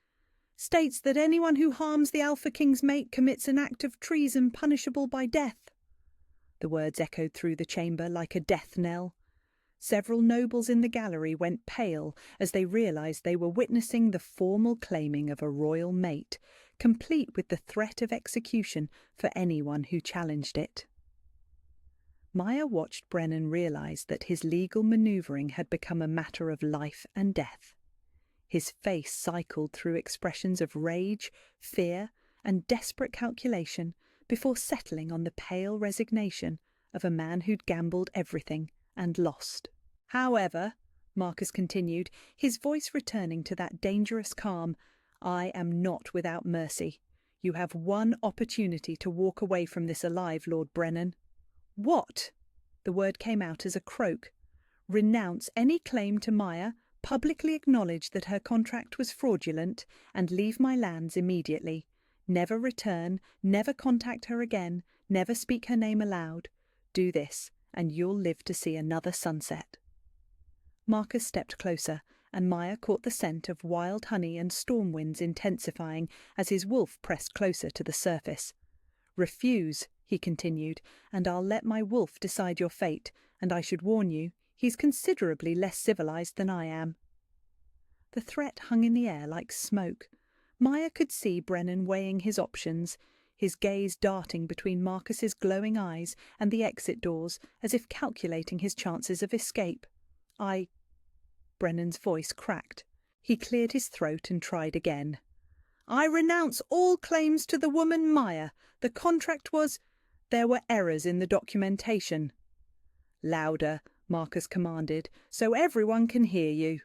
S1: "States that anyone who harms the Alpha King's mate commits an act of treason punishable by death." The words echoed through the chamber like a death knell. Several nobles in the gallery went pale as they realized they were witnessing the formal claiming of a royal mate, complete with the threat of execution for anyone who challenged it. Maya watched Brennan realize that his legal maneuvering had become a matter of life and death. His face cycled through expressions of rage, fear, and desperate calculation before settling on the pale resignation of a man who'd gambled everything and lost. "However," Marcus continued, his voice returning to that dangerous calm, "I am not without mercy. You have one opportunity to walk away from this alive, Lord Brennan." "What?" The word came out as a croak. "Renounce any claim to Maya, publicly acknowledge that her contract was fraudulent, and leave my lands immediately. Never return, never contact her again, never speak her name aloud. Do this, and you'll live to see another sunset." Marcus stepped closer, and Maya caught the scent of wild honey and storm winds intensifying as his wolf pressed closer to the surface. "Refuse," he continued, "and I'll let my wolf decide your fate, and I should warn you, he's considerably less civilized than I am." The threat hung in the air like smoke. Maya could see Brennan weighing his options, his gaze darting between Marcus's glowing eyes and the exit doors as if calculating his chances of escape. Brennan's voice cracked. He cleared his throat and tried again. "I renounce all claims to the woman Maya. The contract was— There were errors in the documentation." "Louder," Marcus commanded, "so everyone can hear you."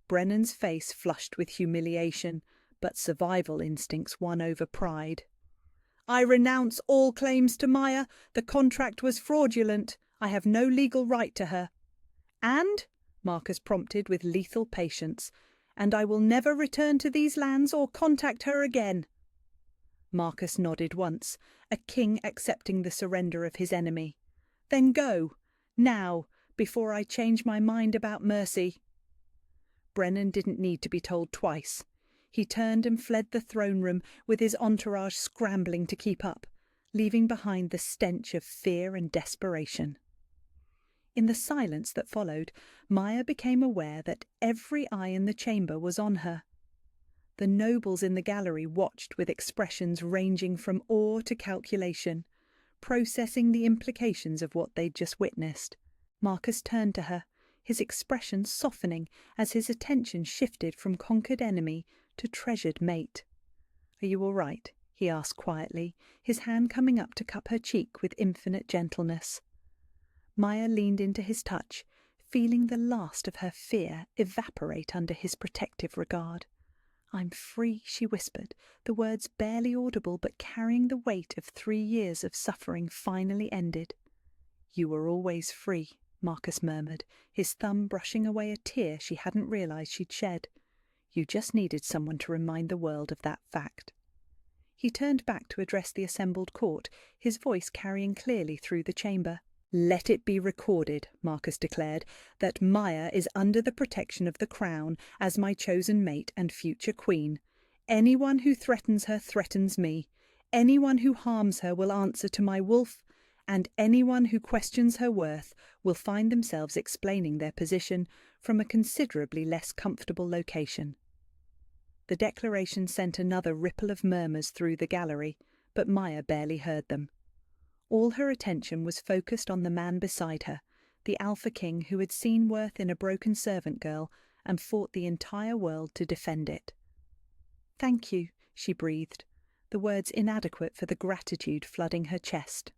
S1: Brennan's face flushed with humiliation, but survival instincts won over pride. "I renounce all claims to Maya. The contract was fraudulent. I have no legal right to her." "And?" Marcus prompted with lethal patience, "and I will never return to these lands or contact her again." Marcus nodded once, a king accepting the surrender of his enemy. "Then go, now, before I change my mind about mercy." Brennan didn't need to be told twice. He turned and fled the throne room with his entourage scrambling to keep up, leaving behind the stench of fear and desperation. In the silence that followed, Maya became aware that every eye in the chamber was on her. The nobles in the gallery watched with expressions ranging from awe to calculation, processing the implications of what they'd just witnessed. Marcus turned to her, his expression softening as his attention shifted from conquered enemy to treasured mate. "Are you all right?" he asked quietly, his hand coming up to cup her cheek with infinite gentleness. Maya leaned into his touch, feeling the last of her fear evaporate under his protective regard. "I'm free," she whispered, the words barely audible but carrying the weight of 3 years of suffering finally ended. "You were always free," Marcus murmured, his thumb brushing away a tear she hadn't realized she'd shed. "You just needed someone to remind the world of that fact." He turned back to address the assembled court, his voice carrying clearly through the chamber. "Let it be recorded," Marcus declared, "that Maya is under the protection of the crown as my chosen mate and future queen. Anyone who threatens her threatens me. Anyone who harms her will answer to my wolf, and anyone who questions her worth will find themselves explaining their position from a considerably less comfortable location." The declaration sent another ripple of murmurs through the gallery, but Maya barely heard them. All her attention was focused on the man beside her, the Alpha King who had seen worth in a broken servant girl and fought the entire world to defend it. "Thank you," she breathed, the words inadequate for the gratitude flooding her chest.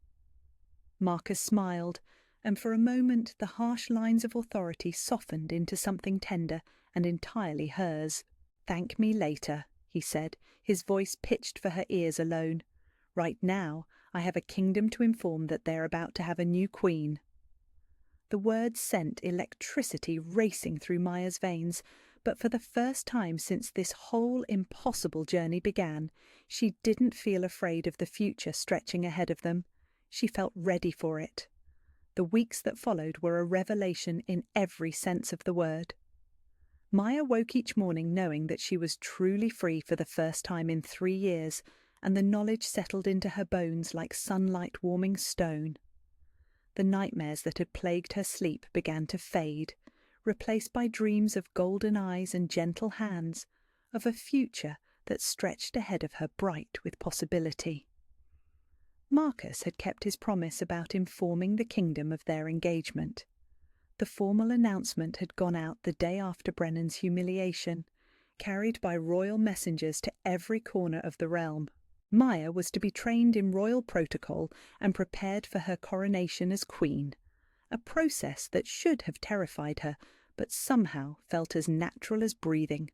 S1: Marcus smiled, and for a moment the harsh lines of authority softened into something tender and entirely hers. "Thank me later," he said, his voice pitched for her ears alone. "Right now, I have a kingdom to inform that they're about to have a new queen." The words sent electricity racing through Maya's veins, but for the first time since this whole impossible journey began, she didn't feel afraid of the future stretching ahead of them. She felt ready for it. The weeks that followed were a revelation in every sense of the word. Maya woke each morning knowing that she was truly free for the first time in 3 years, and the knowledge settled into her bones like sunlight warming stone. The nightmares that had plagued her sleep began to fade, replaced by dreams of golden eyes and gentle hands, of a future that stretched ahead of her bright with possibility. Marcus had kept his promise about informing the kingdom of their engagement. The formal announcement had gone out the day after Brennan's humiliation, carried by royal messengers to every corner of the realm. Maya was to be trained in royal protocol and prepared for her coronation as queen, a process that should have terrified her, but somehow felt as natural as breathing.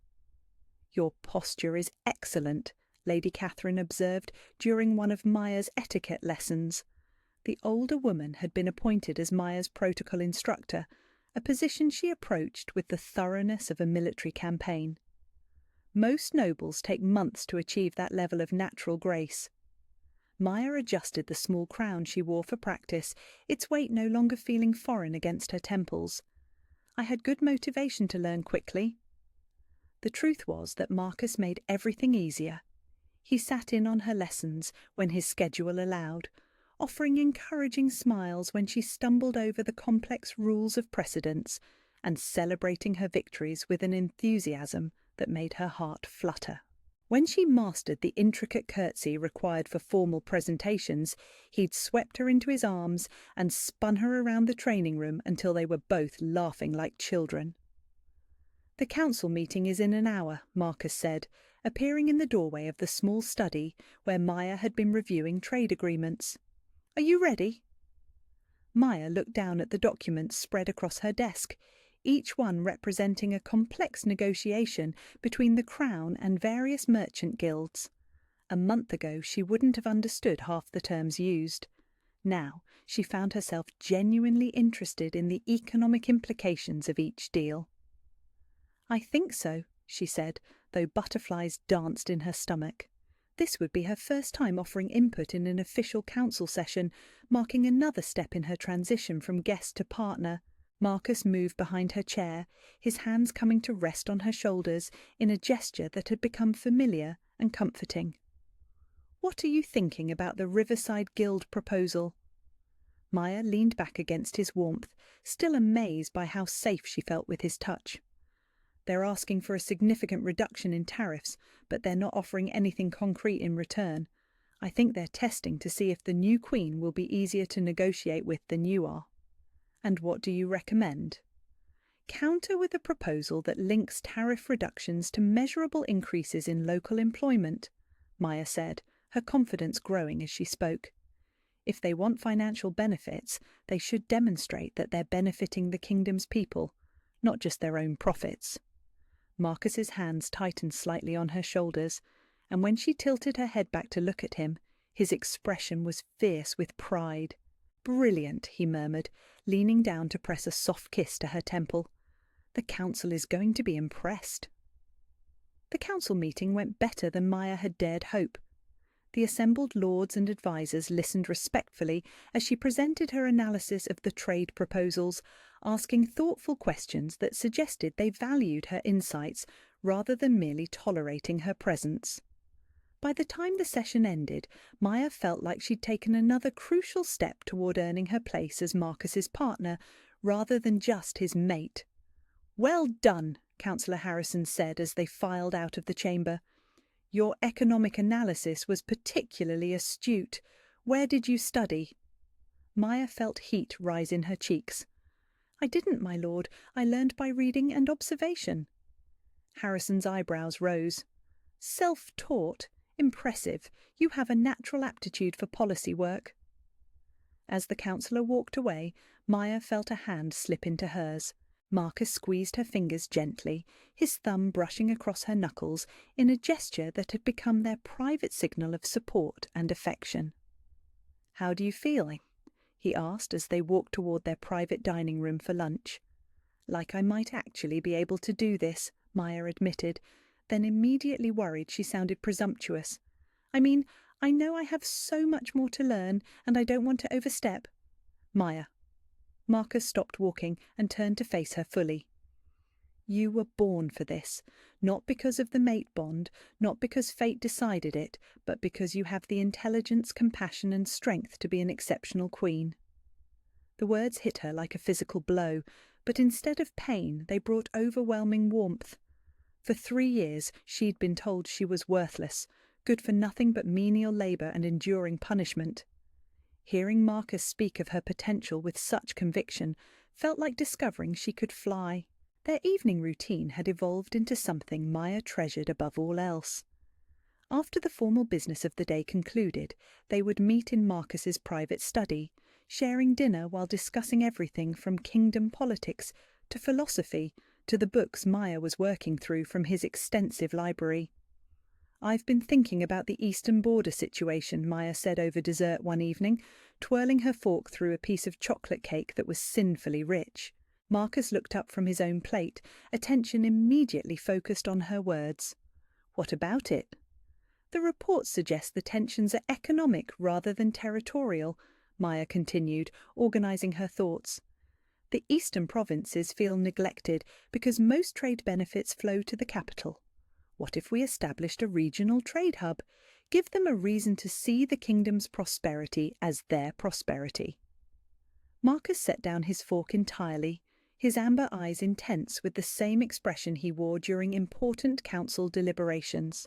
S1: "Your posture is excellent," Lady Catherine observed during one of Maya's etiquette lessons. The older woman had been appointed as Maya's protocol instructor, a position she approached with the thoroughness of a military campaign. Most nobles take months to achieve that level of natural grace. Maya adjusted the small crown she wore for practice, its weight no longer feeling foreign against her temples. "I had good motivation to learn quickly." The truth was that Marcus made everything easier. He sat in on her lessons when his schedule allowed, offering encouraging smiles when she stumbled over the complex rules of precedence, and celebrating her victories with an enthusiasm that made her heart flutter. When she mastered the intricate curtsy required for formal presentations, he'd swept her into his arms and spun her around the training room until they were both laughing like children. "The council meeting is in an hour," Marcus said, appearing in the doorway of the small study where Maya had been reviewing trade agreements. "Are you ready?" Maya looked down at the documents spread across her desk, each one representing a complex negotiation between the Crown and various merchant guilds. A month ago she wouldn't have understood half the terms used. Now she found herself genuinely interested in the economic implications of each deal. "I think so," she said, though butterflies danced in her stomach. This would be her first time offering input in an official council session, marking another step in her transition from guest to partner. Marcus moved behind her chair, his hands coming to rest on her shoulders in a gesture that had become familiar and comforting. "What are you thinking about the Riverside Guild proposal?" Maya leaned back against his warmth, still amazed by how safe she felt with his touch. "They're asking for a significant reduction in tariffs, but they're not offering anything concrete in return. I think they're testing to see if the new queen will be easier to negotiate with than you are." "And what do you recommend?" "Counter with a proposal that links tariff reductions to measurable increases in local employment," Maya said, her confidence growing as she spoke. "If they want financial benefits, they should demonstrate that they're benefiting the kingdom's people, not just their own profits." Marcus's hands tightened slightly on her shoulders, and when she tilted her head back to look at him, his expression was fierce with pride. "Brilliant," he murmured, leaning down to press a soft kiss to her temple. "The council is going to be impressed." The council meeting went better than Maya had dared hope. The assembled lords and advisers listened respectfully as she presented her analysis of the trade proposals, asking thoughtful questions that suggested they valued her insights rather than merely tolerating her presence. By the time the session ended, Maya felt like she'd taken another crucial step toward earning her place as Marcus's partner, rather than just his mate. "Well done," Councillor Harrison said as they filed out of the chamber. "Your economic analysis was particularly astute. Where did you study?" Maya felt heat rise in her cheeks. "I didn't, my lord. I learned by reading and observation." Harrison's eyebrows rose. "Self-taught? Impressive. You have a natural aptitude for policy work." As the councillor walked away, Maya felt a hand slip into hers. Marcus squeezed her fingers gently, his thumb brushing across her knuckles in a gesture that had become their private signal of support and affection. "How do you feel?" he asked as they walked toward their private dining room for lunch. "Like I might actually be able to do this," Maya admitted, then immediately worried she sounded presumptuous. "I mean, I know I have so much more to learn, and I don't want to overstep." "Maya, Marcus stopped walking and turned to face her fully. You were born for this, not because of the mate bond, not because fate decided it, but because you have the intelligence, compassion and strength to be an exceptional queen. The words hit her like a physical blow, but instead of pain, they brought overwhelming warmth. For 3 years, she'd been told she was worthless, good for nothing but menial labour and enduring punishment. Hearing Marcus speak of her potential with such conviction felt like discovering she could fly. Their evening routine had evolved into something Maya treasured above all else. After the formal business of the day concluded, they would meet in Marcus's private study, sharing dinner while discussing everything from kingdom politics to philosophy to the books Maya was working through from his extensive library. I've been thinking about the eastern border situation, Maya said over dessert one evening, twirling her fork through a piece of chocolate cake that was sinfully rich. Marcus looked up from his own plate, attention immediately focused on her words. What about it? The reports suggest the tensions are economic rather than territorial, Maya continued, organising her thoughts. The eastern provinces feel neglected because most trade benefits flow to the capital. What if we established a regional trade hub? Give them a reason to see the kingdom's prosperity as their prosperity. Marcus set down his fork entirely, his amber eyes intense with the same expression he wore during important council deliberations.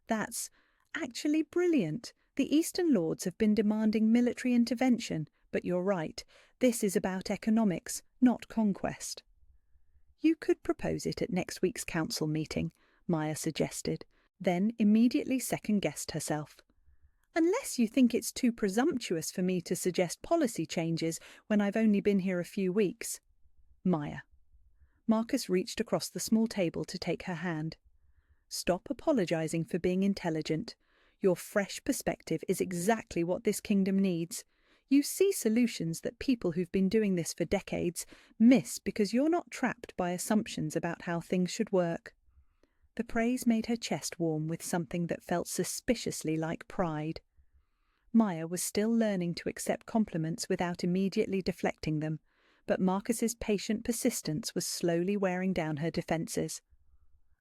S1: That's actually brilliant. The Eastern Lords have been demanding military intervention, but you're right, this is about economics, not conquest. You could propose it at next week's council meeting, Maya suggested, then immediately second-guessed herself. Unless you think it's too presumptuous for me to suggest policy changes when I've only been here a few weeks. Maya. Marcus reached across the small table to take her hand. Stop apologising for being intelligent. Your fresh perspective is exactly what this kingdom needs. You see solutions that people who've been doing this for decades miss because you're not trapped by assumptions about how things should work. The praise made her chest warm with something that felt suspiciously like pride. Maya was still learning to accept compliments without immediately deflecting them, but Marcus's patient persistence was slowly wearing down her defences.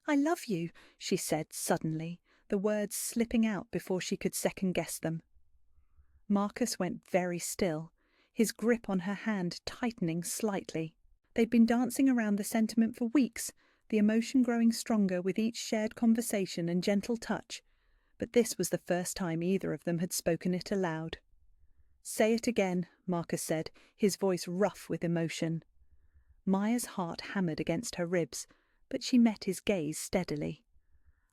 S1: "I love you," she said suddenly, the words slipping out before she could second-guess them. Marcus went very still, his grip on her hand tightening slightly. They'd been dancing around the sentiment for weeks, the emotion growing stronger with each shared conversation and gentle touch, but this was the first time either of them had spoken it aloud. "Say it again," Marcus said, his voice rough with emotion. Maya's heart hammered against her ribs, but she met his gaze steadily.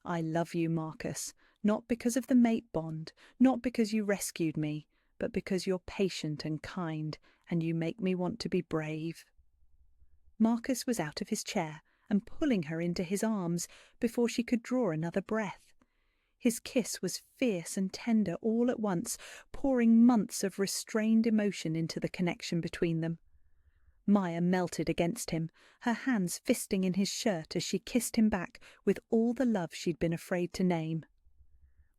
S1: "I love you, Marcus, not because of the mate bond, not because you rescued me, but because you're patient and kind, and you make me want to be brave." Marcus was out of his chair and pulling her into his arms before she could draw another breath. His kiss was fierce and tender all at once, pouring months of restrained emotion into the connection between them. Maya melted against him, her hands fisting in his shirt as she kissed him back with all the love she'd been afraid to name.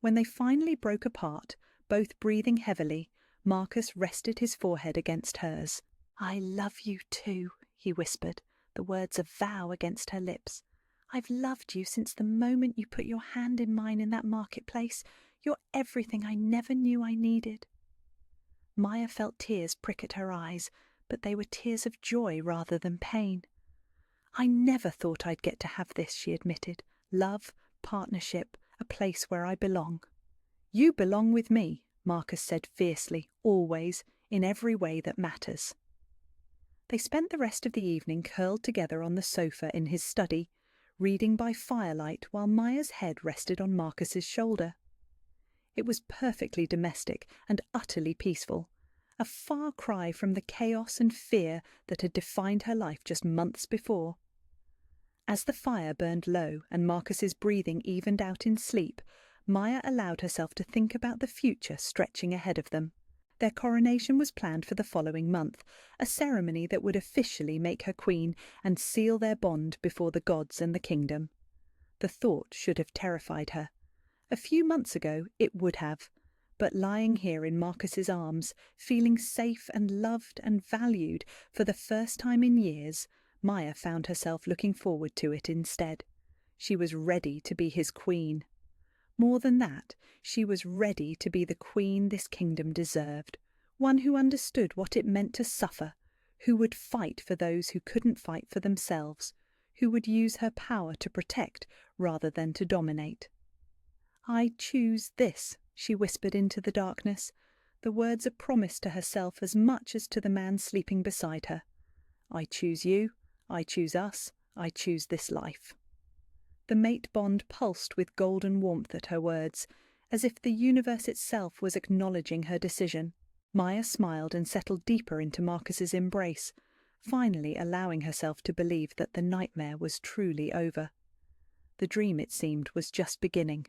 S1: When they finally broke apart, both breathing heavily, Marcus rested his forehead against hers. "I love you too," he whispered, the words a vow against her lips. "I've loved you since the moment you put your hand in mine in that marketplace. You're everything I never knew I needed." Maya felt tears prick at her eyes, but they were tears of joy rather than pain. "I never thought I'd get to have this," she admitted. "Love, partnership, a place where I belong." "You belong with me," Marcus said fiercely, always, in every way that matters. They spent the rest of the evening curled together on the sofa in his study, reading by firelight while Maya's head rested on Marcus's shoulder. It was perfectly domestic and utterly peaceful, a far cry from the chaos and fear that had defined her life just months before. As the fire burned low and Marcus's breathing evened out in sleep, Maya allowed herself to think about the future stretching ahead of them. Their coronation was planned for the following month, a ceremony that would officially make her queen and seal their bond before the gods and the kingdom. The thought should have terrified her. A few months ago it would have, But lying here in Marcus's arms, feeling safe and loved and valued for the first time in years, Maya found herself looking forward to it instead. She was ready to be his queen. More than that, she was ready to be the queen this kingdom deserved, one who understood what it meant to suffer, who would fight for those who couldn't fight for themselves, who would use her power to protect rather than to dominate. "I choose this," she whispered into the darkness, the words a promise to herself as much as to the man sleeping beside her. "I choose you, I choose us, I choose this life." The mate bond pulsed with golden warmth at her words, as if the universe itself was acknowledging her decision. Maya smiled and settled deeper into Marcus's embrace, finally allowing herself to believe that the nightmare was truly over. The dream, it seemed, was just beginning.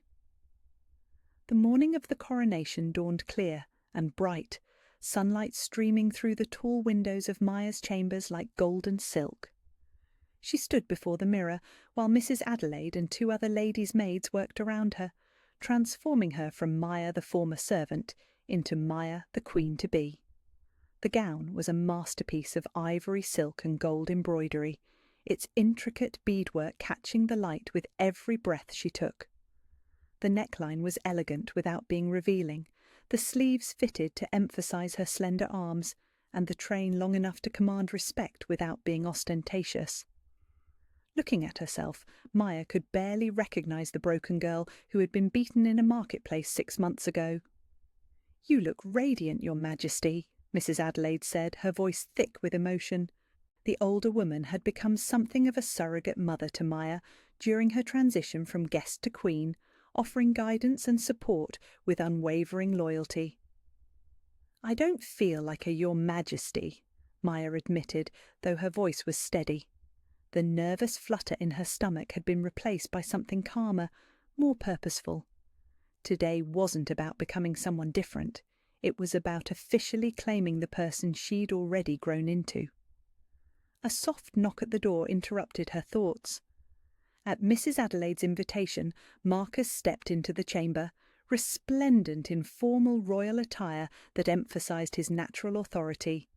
S1: The morning of the coronation dawned clear and bright, sunlight streaming through the tall windows of Maya's chambers like golden silk. She stood before the mirror while Mrs. Adelaide and 2 other ladies' maids worked around her, transforming her from Maya the former servant into Maya the queen-to-be. The gown was a masterpiece of ivory silk and gold embroidery, its intricate beadwork catching the light with every breath she took. The neckline was elegant without being revealing, the sleeves fitted to emphasize her slender arms, and the train long enough to command respect without being ostentatious. Looking at herself, Maya could barely recognize the broken girl who had been beaten in a marketplace 6 months ago. "You look radiant, Your Majesty," Mrs. Adelaide said, her voice thick with emotion. The older woman had become something of a surrogate mother to Maya during her transition from guest to queen, offering guidance and support with unwavering loyalty. "I don't feel like a Your Majesty," Maya admitted, though her voice was steady. The nervous flutter in her stomach had been replaced by something calmer, more purposeful. Today wasn't about becoming someone different. It was about officially claiming the person she'd already grown into. A soft knock at the door interrupted her thoughts. At Mrs. Adelaide's invitation, Marcus stepped into the chamber, resplendent in formal royal attire that emphasized his natural authority.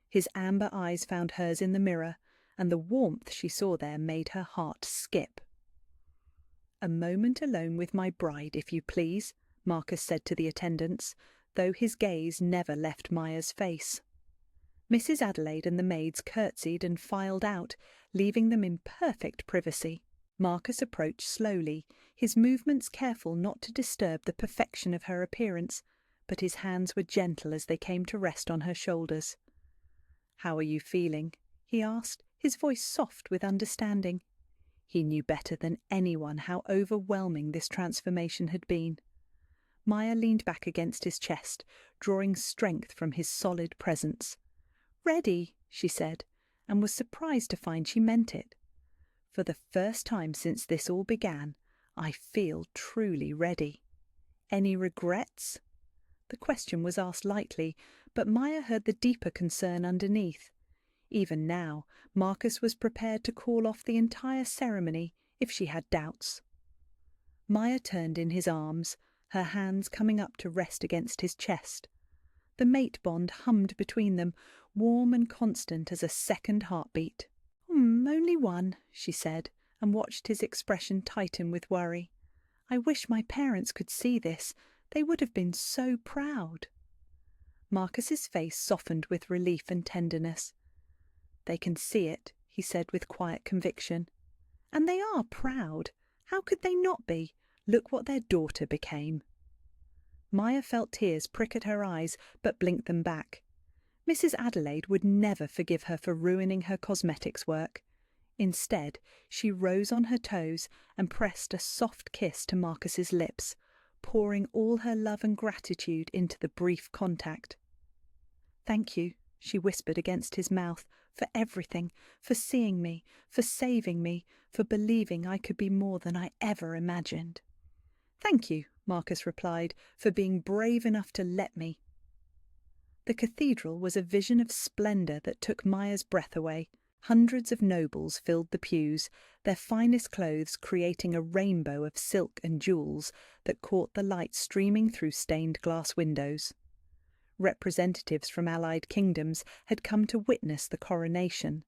S1: His amber eyes found hers in the mirror, and the warmth she saw there made her heart skip. "A moment alone with my bride, if you please," Marcus said to the attendants, though his gaze never left Maya's face. Mrs. Adelaide and the maids curtsied and filed out, leaving them in perfect privacy. Marcus approached slowly, his movements careful not to disturb the perfection of her appearance, but his hands were gentle as they came to rest on her shoulders. "How are you feeling?" he asked, his voice soft with understanding. He knew better than anyone how overwhelming this transformation had been. Maya leaned back against his chest, drawing strength from his solid presence. "Ready," she said, and was surprised to find she meant it. "For the first time since this all began, I feel truly ready. Any regrets?" The question was asked lightly, but Maya heard the deeper concern underneath. Even now, Marcus was prepared to call off the entire ceremony if she had doubts. Maya turned in his arms, her hands coming up to rest against his chest. The mate bond hummed between them, warm and constant as a second heartbeat. Only one," she said, and watched his expression tighten with worry. "I wish my parents could see this. They would have been so proud." Marcus's face softened with relief and tenderness. "They can see it," he said with quiet conviction. "And they are proud. How could they not be? Look what their daughter became." Maya felt tears prick at her eyes, but blinked them back. Mrs. Adelaide would never forgive her for ruining her cosmetics work. Instead, she rose on her toes and pressed a soft kiss to Marcus's lips, pouring all her love and gratitude into the brief contact. "Thank you," she whispered against his mouth, "for everything, for seeing me, for saving me, for believing I could be more than I ever imagined." "Thank you," Marcus replied, "for being brave enough to let me." The cathedral was a vision of splendour that took Maya's breath away. Hundreds of nobles filled the pews, their finest clothes creating a rainbow of silk and jewels that caught the light streaming through stained glass windows. Representatives from allied kingdoms had come to witness the coronation,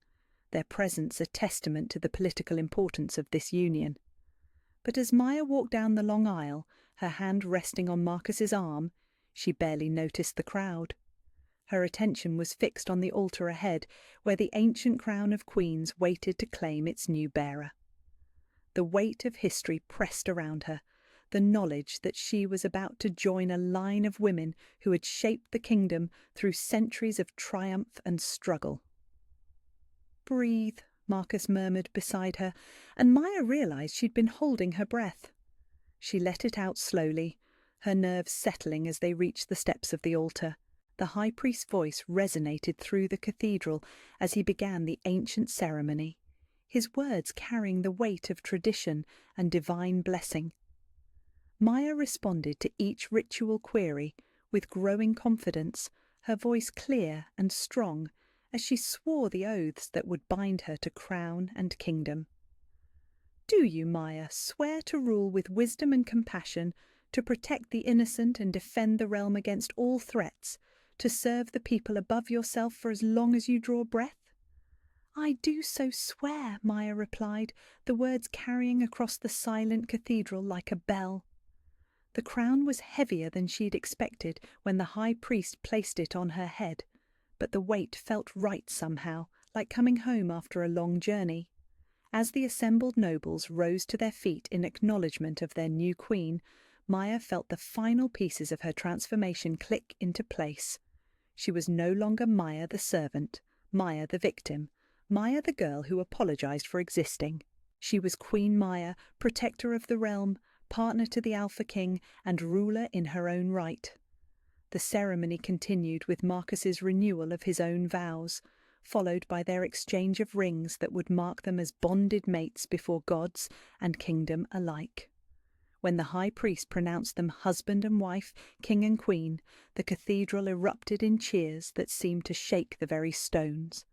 S1: their presence a testament to the political importance of this union. But as Maya walked down the long aisle, her hand resting on Marcus's arm, she barely noticed the crowd. Her attention was fixed on the altar ahead, where the ancient crown of queens waited to claim its new bearer. The weight of history pressed around her, the knowledge that she was about to join a line of women who had shaped the kingdom through centuries of triumph and struggle. "Breathe," Marcus murmured beside her, and Maya realized she'd been holding her breath. She let it out slowly, her nerves settling as they reached the steps of the altar. The high priest's voice resonated through the cathedral as he began the ancient ceremony, his words carrying the weight of tradition and divine blessing. Maya responded to each ritual query with growing confidence, her voice clear and strong as she swore the oaths that would bind her to crown and kingdom. "Do you, Maya, swear to rule with wisdom and compassion, to protect the innocent and defend the realm against all threats, to serve the people above yourself for as long as you draw breath?" "I do so swear," Maya replied, the words carrying across the silent cathedral like a bell. The crown was heavier than she'd expected when the high priest placed it on her head, but the weight felt right somehow, like coming home after a long journey. As the assembled nobles rose to their feet in acknowledgement of their new queen, Maya felt the final pieces of her transformation click into place. She was no longer Maya the servant, Maya the victim, Maya the girl who apologized for existing. She was Queen Maya, protector of the realm, partner to the Alpha King, and ruler in her own right. The ceremony continued with Marcus's renewal of his own vows, followed by their exchange of rings that would mark them as bonded mates before gods and kingdom alike. When the high priest pronounced them husband and wife, king and queen, the cathedral erupted in cheers that seemed to shake the very stones.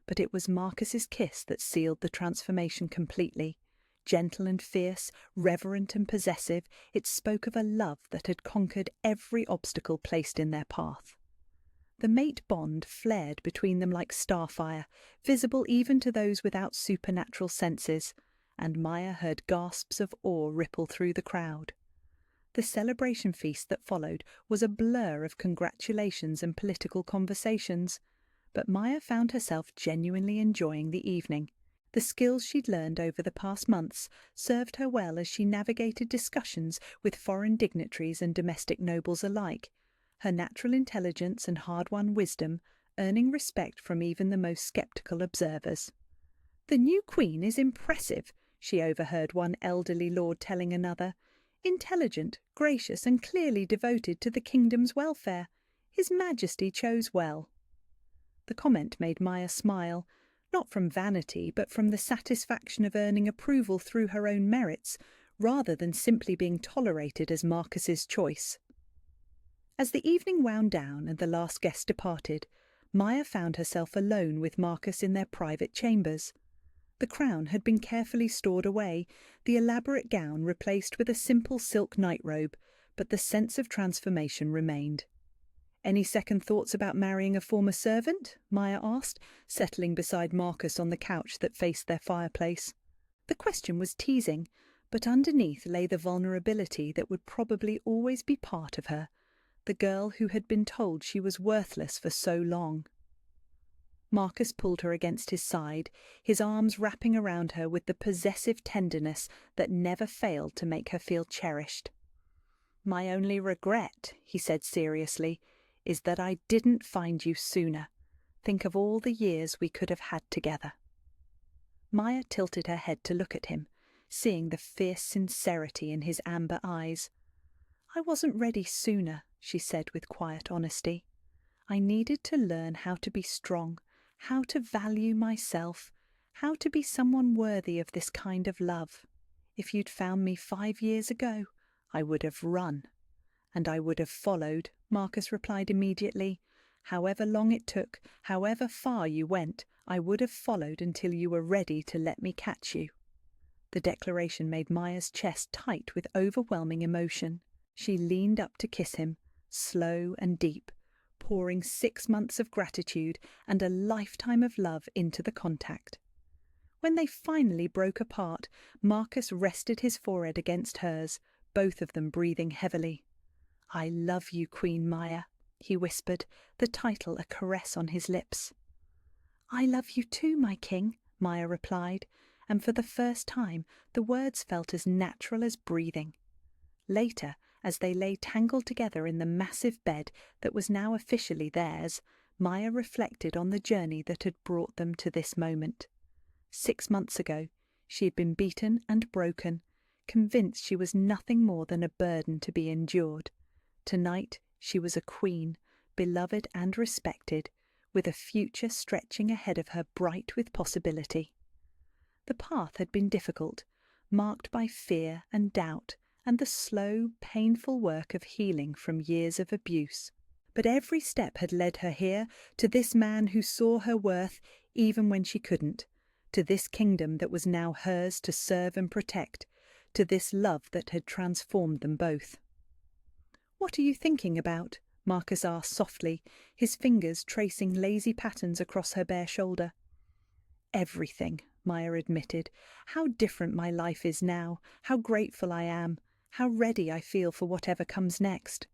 S1: But it was Marcus's kiss that sealed the transformation completely. Gentle and fierce, reverent and possessive, it spoke of a love that had conquered every obstacle placed in their path. The mate bond flared between them like starfire, visible even to those without supernatural senses, and Maya heard gasps of awe ripple through the crowd. The celebration feast that followed was a blur of congratulations and political conversations, but Maya found herself genuinely enjoying the evening. The skills she'd learned over the past months served her well as she navigated discussions with foreign dignitaries and domestic nobles alike, her natural intelligence and hard-won wisdom earning respect from even the most sceptical observers. "The new queen is impressive," she overheard one elderly lord telling another. "Intelligent, gracious, and clearly devoted to the kingdom's welfare. His Majesty chose well." The comment made Maya smile, not from vanity, but from the satisfaction of earning approval through her own merits, rather than simply being tolerated as Marcus's choice. As the evening wound down and the last guest departed, Maya found herself alone with Marcus in their private chambers. The crown had been carefully stored away, the elaborate gown replaced with a simple silk nightrobe, but the sense of transformation remained. "Any second thoughts about marrying a former servant?" Maya asked, settling beside Marcus on the couch that faced their fireplace. The question was teasing, but underneath lay the vulnerability that would probably always be part of her, the girl who had been told she was worthless for so long. Marcus pulled her against his side, his arms wrapping around her with the possessive tenderness that never failed to make her feel cherished. "My only regret," he said seriously, "is that I didn't find you sooner. Think of all the years we could have had together." Maya tilted her head to look at him, seeing the fierce sincerity in his amber eyes. "I wasn't ready sooner," she said with quiet honesty. "I needed to learn how to be strong, how to value myself, how to be someone worthy of this kind of love. If you'd found me 5 years ago, I would have run." "And I would have followed," Marcus replied immediately. "However long it took, however far you went, I would have followed until you were ready to let me catch you." The declaration made Maya's chest tight with overwhelming emotion. She leaned up to kiss him, slow and deep, pouring 6 months of gratitude and a lifetime of love into the contact. When they finally broke apart, Marcus rested his forehead against hers, both of them breathing heavily. "I love you, Queen Maya," he whispered, the title a caress on his lips. "I love you too, my king," Maya replied, and for the first time the words felt as natural as breathing. Later, as they lay tangled together in the massive bed that was now officially theirs, Maya reflected on the journey that had brought them to this moment. 6 months ago, she had been beaten and broken, convinced she was nothing more than a burden to be endured. Tonight, she was a queen, beloved and respected, with a future stretching ahead of her bright with possibility. The path had been difficult, marked by fear and doubt and the slow, painful work of healing from years of abuse. But every step had led her here, to this man who saw her worth even when she couldn't, to this kingdom that was now hers to serve and protect, to this love that had transformed them both. "What are you thinking about?" Marcus asked softly, his fingers tracing lazy patterns across her bare shoulder. "Everything," Maya admitted. "How different my life is now, how grateful I am, how ready I feel for whatever comes next."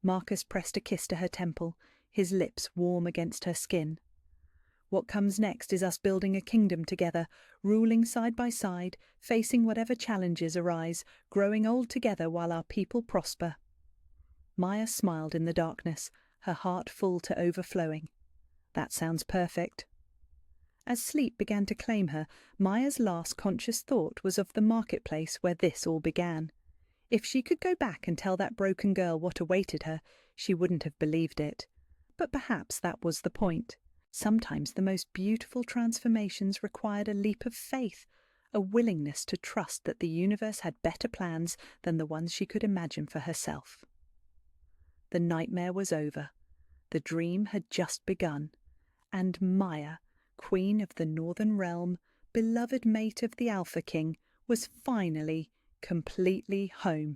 S1: Marcus pressed a kiss to her temple, his lips warm against her skin. "What comes next is us building a kingdom together, ruling side by side, facing whatever challenges arise, growing old together while our people prosper." Maya smiled in the darkness, her heart full to overflowing. "That sounds perfect." As sleep began to claim her, Maya's last conscious thought was of the marketplace where this all began. If she could go back and tell that broken girl what awaited her, she wouldn't have believed it. But perhaps that was the point. Sometimes the most beautiful transformations required a leap of faith, a willingness to trust that the universe had better plans than the ones she could imagine for herself. The nightmare was over. The dream had just begun. And Maya, Queen of the Northern Realm, beloved mate of the Alpha King, was finally, completely home.